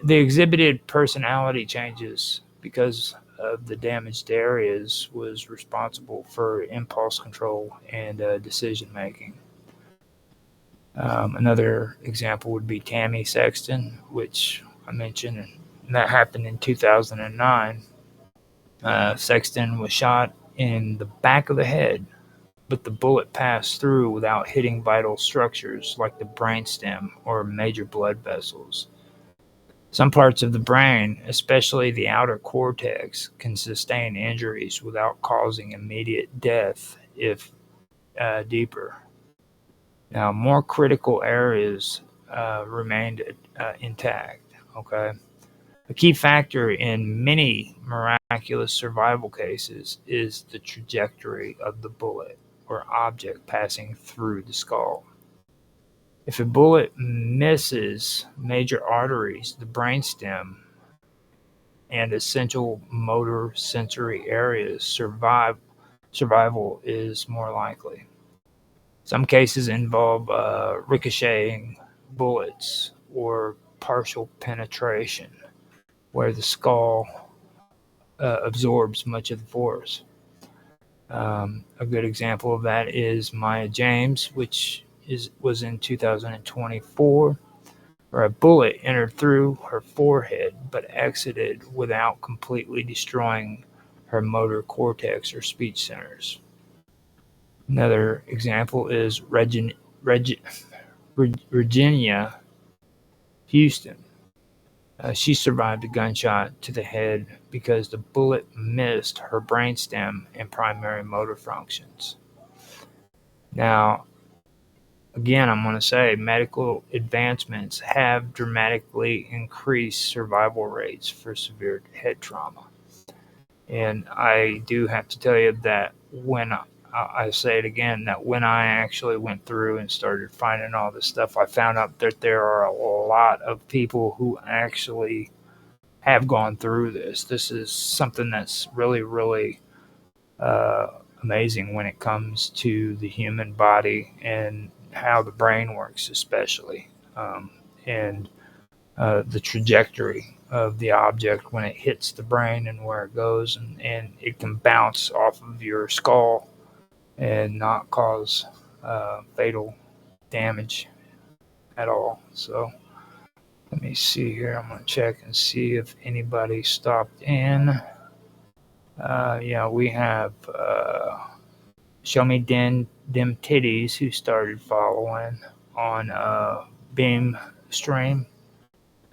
exhibited personality changes because of the damaged areas was responsible for impulse control and decision making. Another example would be Tammy Sexton, which I mentioned, and that happened in 2009. Sexton was shot in the back of the head, but the bullet passed through without hitting vital structures like the brainstem or major blood vessels. Some parts of the brain, especially the outer cortex, can sustain injuries without causing immediate death if deeper. Now, more critical areas remained intact. Okay. A key factor in many miraculous survival cases is the trajectory of the bullet or object passing through the skull. If a bullet misses major arteries, the brainstem, and essential motor sensory areas, survival is more likely. Some cases involve ricocheting bullets or partial penetration, where the skull absorbs much of the force. A good example of that is Maya James, which was in 2024, where a bullet entered through her forehead but exited without completely destroying her motor cortex or speech centers. Another example is Virginia Houston. She survived a gunshot to the head because the bullet missed her brainstem and primary motor functions. Now, again, I'm going to say medical advancements have dramatically increased survival rates for severe head trauma. And I do have to tell you that when I say it again, that when I actually went through and started finding all this stuff, I found out that there are a lot of people who actually have gone through this. This is something that's really, really amazing when it comes to the human body and how the brain works, especially, and the trajectory of the object when it hits the brain and where it goes, and it can bounce off of your skull and not cause fatal damage at all. So let me see here. I'm going to check and see if anybody stopped in. Yeah, we have Show Me Dem Titties, who started following on Beam Stream.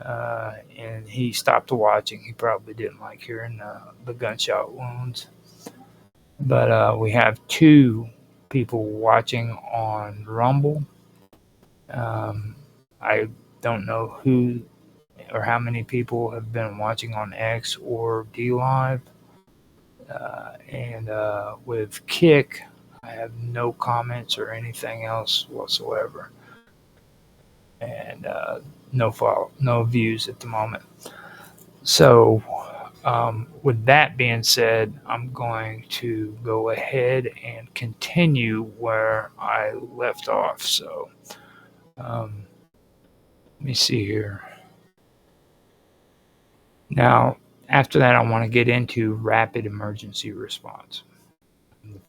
And he stopped watching. He probably didn't like hearing the gunshot wounds. But we have 2 people watching on Rumble. I don't know who or how many people have been watching on X or D Live. And with Kick, I have no comments or anything else whatsoever. And no views at the moment. So, with that being said, I'm going to go ahead and continue where I left off. So, let me see here. Now, after that, I want to get into rapid emergency response.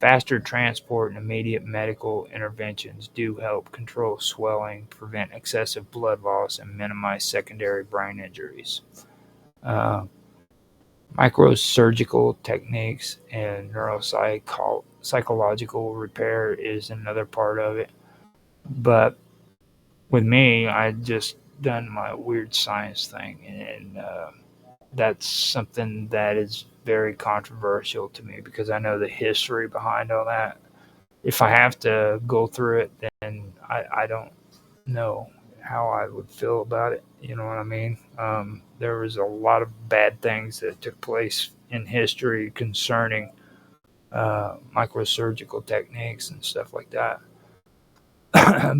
Faster transport and immediate medical interventions do help control swelling, prevent excessive blood loss, and minimize secondary brain injuries. Microsurgical techniques and neuropsychological repair is another part of it. But with me, I just done my weird science thing, and that's something that is very controversial to me because I know the history behind all that. If I have to go through it, then I don't know how I would feel about it. You know what I mean? There was a lot of bad things that took place in history concerning microsurgical techniques and stuff like that.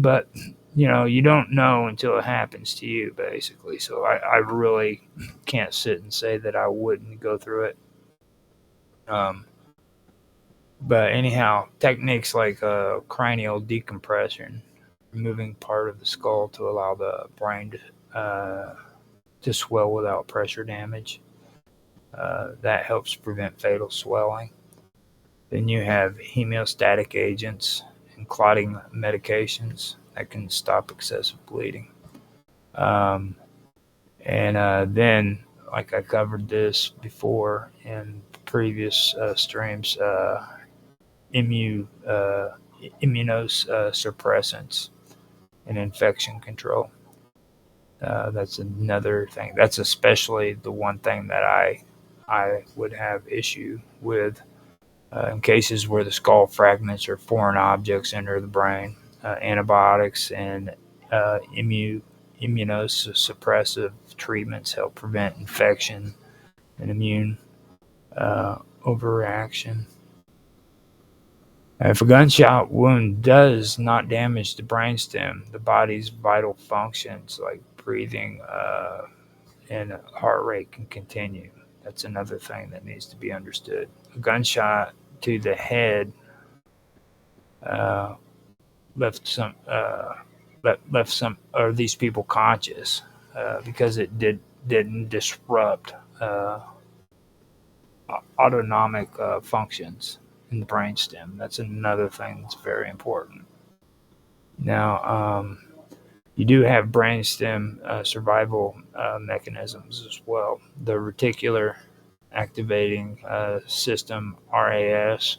But, you don't know until it happens to you, basically. So I really can't sit and say that I wouldn't go through it. But anyhow, techniques like cranial decompression, removing part of the skull to allow the brain to swell without pressure damage. That helps prevent fatal swelling. Then you have hemostatic agents and clotting medications that can stop excessive bleeding. And then, like I covered this before in previous streams, immunosuppressants and infection control. That's another thing. That's especially the one thing that I would have issue with in cases where the skull fragments or foreign objects enter the brain. Antibiotics and immunosuppressive treatments help prevent infection and immune overreaction. If a gunshot wound does not damage the brainstem, the body's vital functions like breathing and heart rate can continue. That's another thing that needs to be understood. A gunshot to the head left some of these people conscious because it didn't disrupt autonomic functions in the brainstem. That's another thing that's very important. Now, you do have brainstem survival mechanisms as well. The reticular activating system, RAS,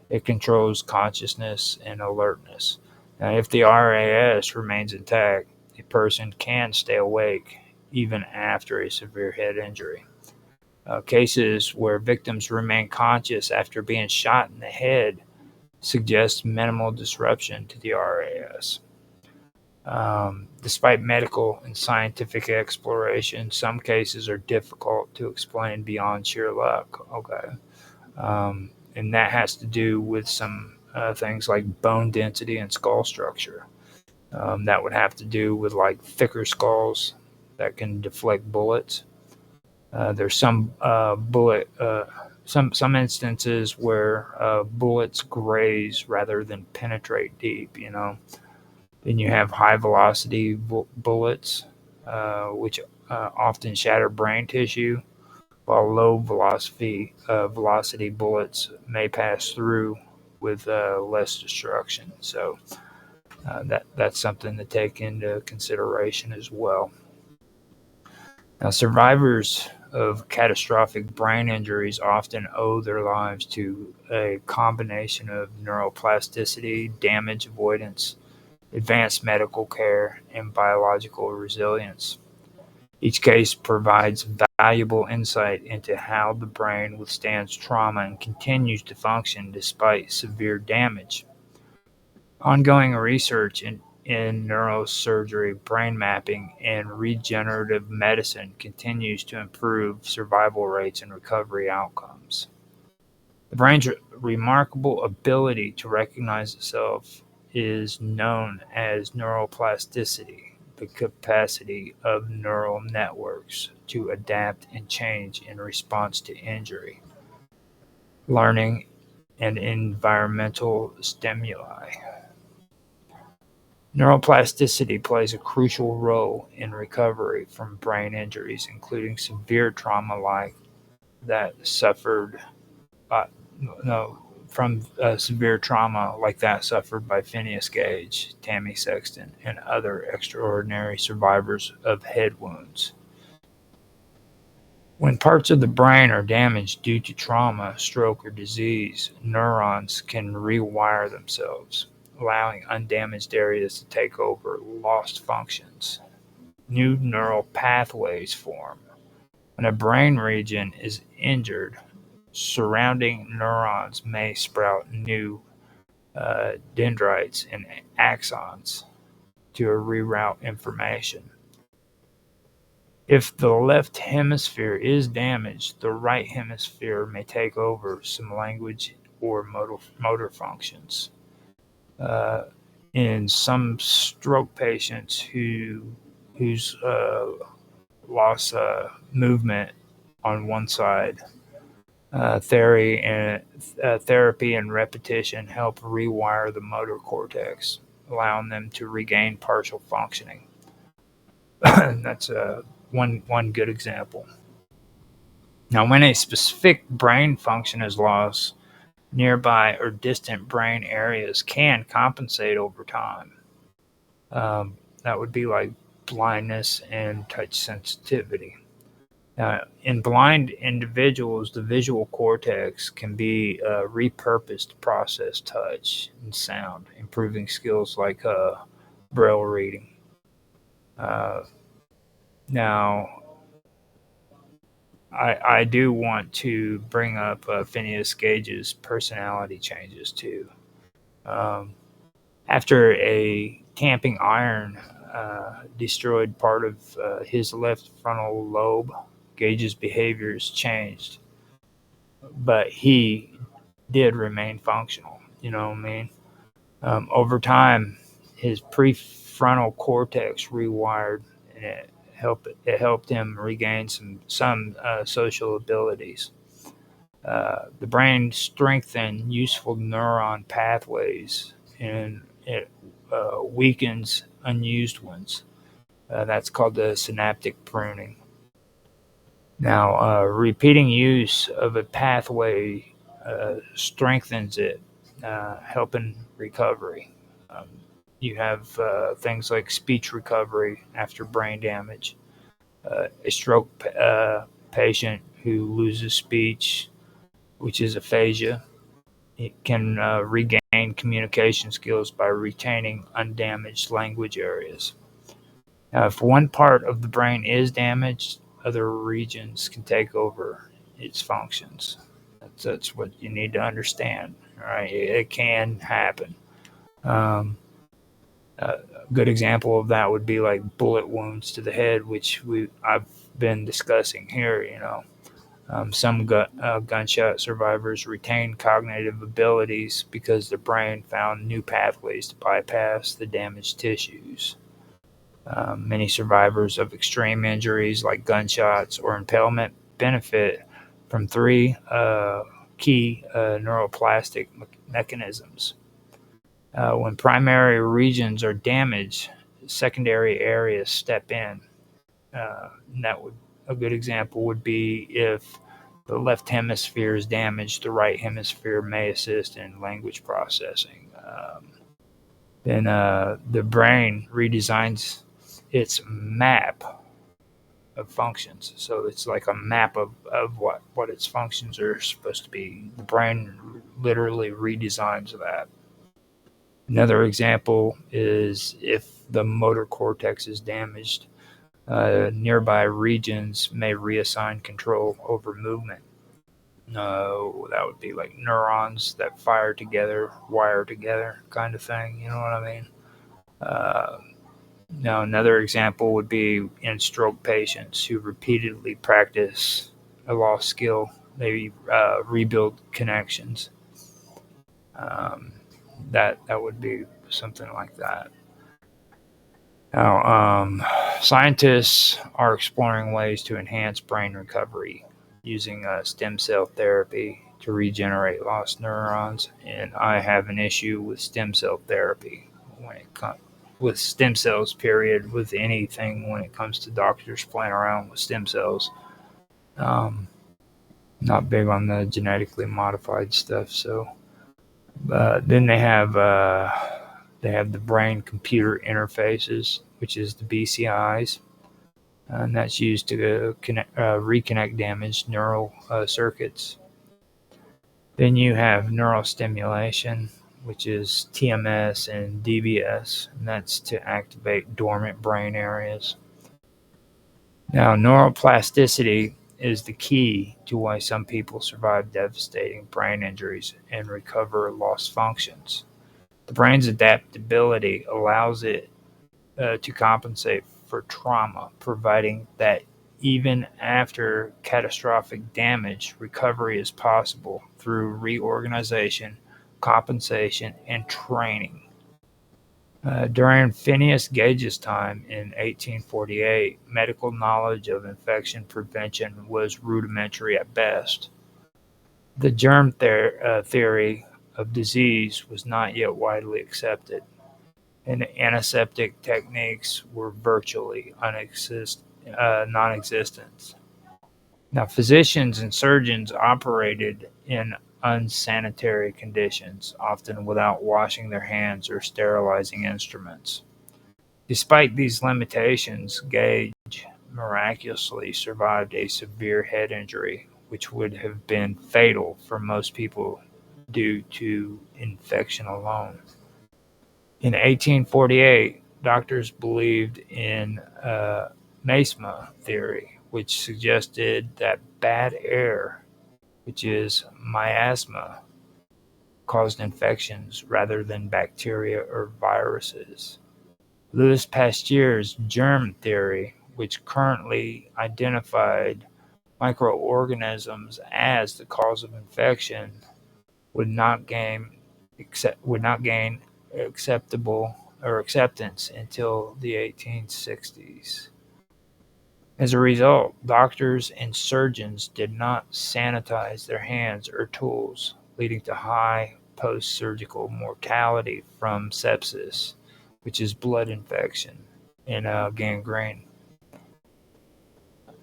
it controls consciousness and alertness. Now, if the RAS remains intact, a person can stay awake even after a severe head injury. Cases where victims remain conscious after being shot in the head suggest minimal disruption to the RAS. Despite medical and scientific exploration, some cases are difficult to explain beyond sheer luck. Okay. And that has to do with some things like bone density and skull structure. That would have to do with like thicker skulls that can deflect bullets. There's some some instances where bullets graze rather than penetrate deep. Then you have high velocity bullets, which often shatter brain tissue, while low velocity bullets may pass through with less destruction. So that's something to take into consideration as well. Now, survivors of catastrophic brain injuries often owe their lives to a combination of neuroplasticity, damage avoidance, advanced medical care, and biological resilience. Each case provides valuable insight into how the brain withstands trauma and continues to function despite severe damage. Ongoing research in neurosurgery, brain mapping, and regenerative medicine continues to improve survival rates and recovery outcomes. The brain's remarkable ability to recognize itself is known as neuroplasticity, the capacity of neural networks to adapt and change in response to injury, learning, and environmental stimuli. Neuroplasticity plays a crucial role in recovery from brain injuries, including severe trauma like that suffered severe trauma like that suffered by Phineas Gage, Tammy Sexton, and other extraordinary survivors of head wounds. When parts of the brain are damaged due to trauma, stroke, or disease, neurons can rewire themselves, allowing undamaged areas to take over lost functions. New neural pathways form. When a brain region is injured, surrounding neurons may sprout new dendrites and axons to reroute information. If the left hemisphere is damaged, the right hemisphere may take over some language or motor functions. In some stroke patients who's lost movement on one side, therapy and repetition help rewire the motor cortex, allowing them to regain partial functioning. That's one good example. Now, when a specific brain function is lost, nearby or distant brain areas can compensate over time. That would be like blindness and touch sensitivity. In blind individuals, the visual cortex can be repurposed to process touch and sound, improving skills like braille reading. Now, I do want to bring up Phineas Gage's personality changes too. After a tamping iron destroyed part of his left frontal lobe, Gage's behaviors changed, but he did remain functional. You know what I mean? Over time, his prefrontal cortex rewired, and it helped him regain some social abilities. The brain strengthens useful neuron pathways, and it weakens unused ones. That's called the synaptic pruning. Now, repeating use of a pathway strengthens it, helping recovery. You have things like speech recovery after brain damage. A stroke patient who loses speech, which is aphasia, it can regain communication skills by retaining undamaged language areas. Now, if one part of the brain is damaged, other regions can take over its functions. That's what you need to understand. Right? It can happen. A good example of that would be like bullet wounds to the head, which I've been discussing here. Some gunshot survivors retain cognitive abilities because the brain found new pathways to bypass the damaged tissues. Many survivors of extreme injuries like gunshots or impalement benefit from three key neuroplastic mechanisms. When primary regions are damaged, secondary areas step in. And that would a good example would be if the left hemisphere is damaged, the right hemisphere may assist in language processing. Then the brain redesigns its map of functions. So it's like a map of what its functions are supposed to be. The brain literally redesigns that. Another example is if the motor cortex is damaged, nearby regions may reassign control over movement. That would be like neurons that fire together, wire together, kind of thing. You know what I mean? Uh, Now, another example would be in stroke patients who repeatedly practice a lost skill. They rebuild connections. Um, that would be something like that. Now, scientists are exploring ways to enhance brain recovery using stem cell therapy to regenerate lost neurons. And I have an issue with stem cell therapy when it comes with stem cells, period, with anything when it comes to doctors playing around with stem cells. Um, Not big on the genetically modified stuff. So then they have the brain computer interfaces, which is the BCIs, and that's used to reconnect damaged neural circuits. Then you have neural stimulation, which is TMS and DBS, and that's to activate dormant brain areas. Now, neuroplasticity is the key to why some people survive devastating brain injuries and recover lost functions. The brain's adaptability allows it to compensate for trauma, providing that even after catastrophic damage, recovery is possible through reorganization, compensation, and training. During Phineas Gage's time in 1848, medical knowledge of infection prevention was rudimentary at best. The germ theory of disease was not yet widely accepted, and antiseptic techniques were virtually non-existent. Now, physicians and surgeons operated in unsanitary conditions, often without washing their hands or sterilizing instruments. Despite these limitations, Gage miraculously survived a severe head injury, which would have been fatal for most people due to infection alone. In 1848, doctors believed in miasma theory, which suggested that bad air, which is miasma, caused infections rather than bacteria or viruses. Louis Pasteur's germ theory, which currently identified microorganisms as the cause of infection, would not gain acceptable or acceptance until the 1860s. As a result, doctors and surgeons did not sanitize their hands or tools, leading to high post-surgical mortality from sepsis, which is blood infection, and gangrene.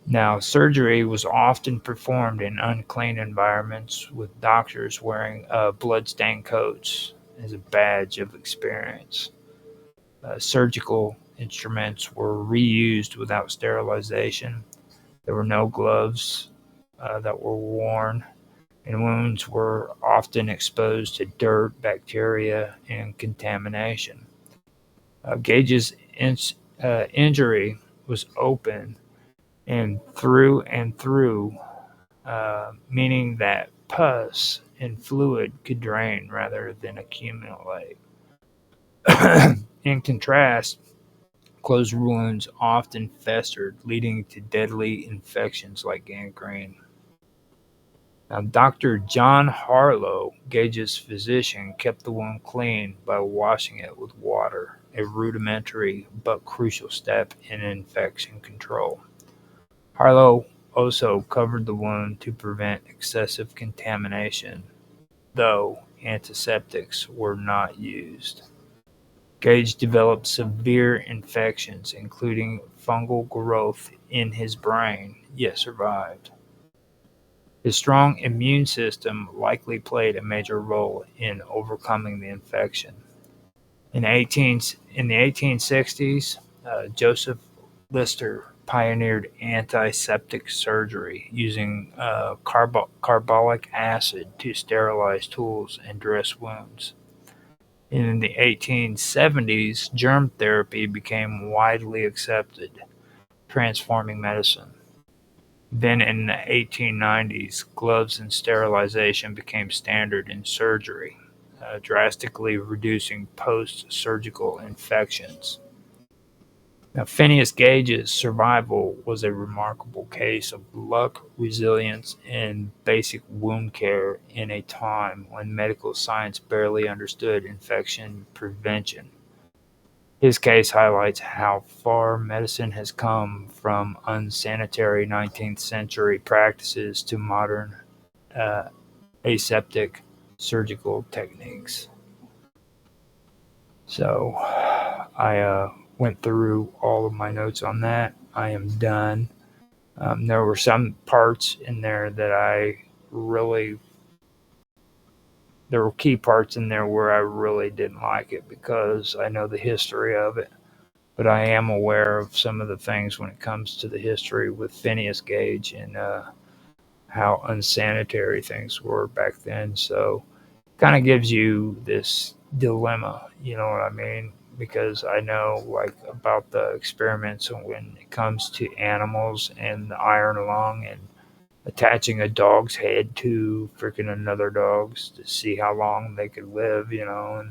Now, surgery was often performed in unclean environments, with doctors wearing blood-stained coats as a badge of experience. Surgical instruments were reused without sterilization. There were no gloves that were worn, and wounds were often exposed to dirt, bacteria, and contamination. Gage's injury was open and through, meaning that pus and fluid could drain rather than accumulate. In contrast, closed wounds often festered, leading to deadly infections like gangrene. Now, Dr. John Harlow, Gage's physician, kept the wound clean by washing it with water, a rudimentary but crucial step in infection control. Harlow also covered the wound to prevent excessive contamination, though antiseptics were not used. Gage developed severe infections, including fungal growth in his brain, yet survived. His strong immune system likely played a major role in overcoming the infection. In the 1860s, Joseph Lister pioneered antiseptic surgery using carbolic acid to sterilize tools and dress wounds. In the 1870s, germ therapy became widely accepted, transforming medicine. Then in the 1890s, gloves and sterilization became standard in surgery, drastically reducing post-surgical infections. Now, Phineas Gage's survival was a remarkable case of luck, resilience, and basic wound care in a time when medical science barely understood infection prevention. His case highlights how far medicine has come from unsanitary 19th century practices to modern uh, aseptic surgical techniques. So I went through all of my notes on that. I am done. There were some parts in there that there were key parts in there where I really didn't like it because I know the history of it. But I am aware of some of the things when it comes to the history with Phineas Gage and how unsanitary things were back then. So kind of gives you this dilemma, you know what I mean? Because I know like about the experiments when it comes to animals and the iron lung and attaching a dog's head to freaking another dog's to see how long they could live, you know,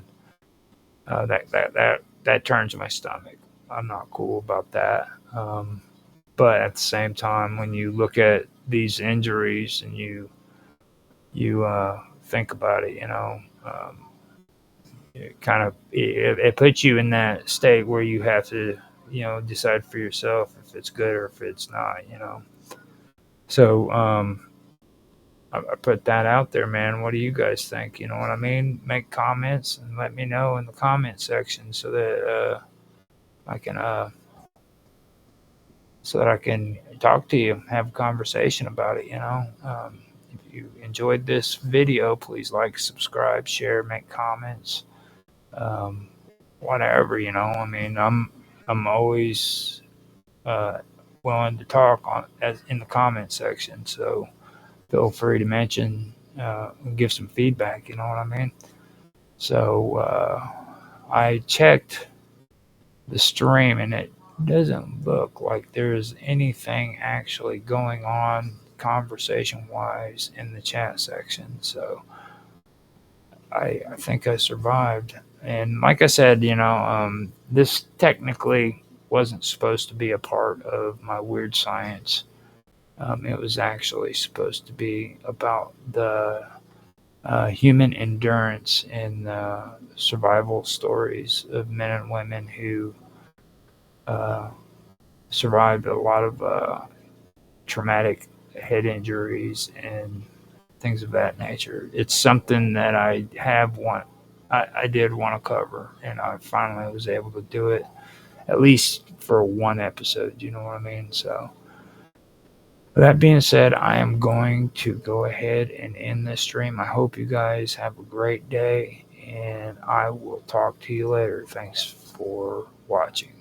and that turns my stomach. I'm not cool about that. But at the same time, when you look at these injuries and you think about it, you know, it puts you in that state where you have to, you know, decide for yourself if it's good or if it's not, you know. So I put that out there, man. What do you guys think? You know what I mean? Make comments and let me know in the comment section so that I can talk to you, have a conversation about it. You know, if you enjoyed this video, please like, subscribe, share, make comments, um, whatever. You know, I mean, I'm always willing to talk on as in the comment section. So feel free to mention, give some feedback. You know what I mean? So I checked the stream and it doesn't look like there's anything actually going on conversation wise in the chat section. So I think I survived. And like I said, you know, this technically wasn't supposed to be a part of my weird science. It was actually supposed to be about the human endurance and survival stories of men and women who uh, survived a lot of traumatic head injuries and things of that nature. It's something that I did want to cover, and I finally was able to do it, at least for one episode. You know what I mean? So, with that being said, I am going to go ahead and end this stream. I hope you guys have a great day, and I will talk to you later. Thanks for watching.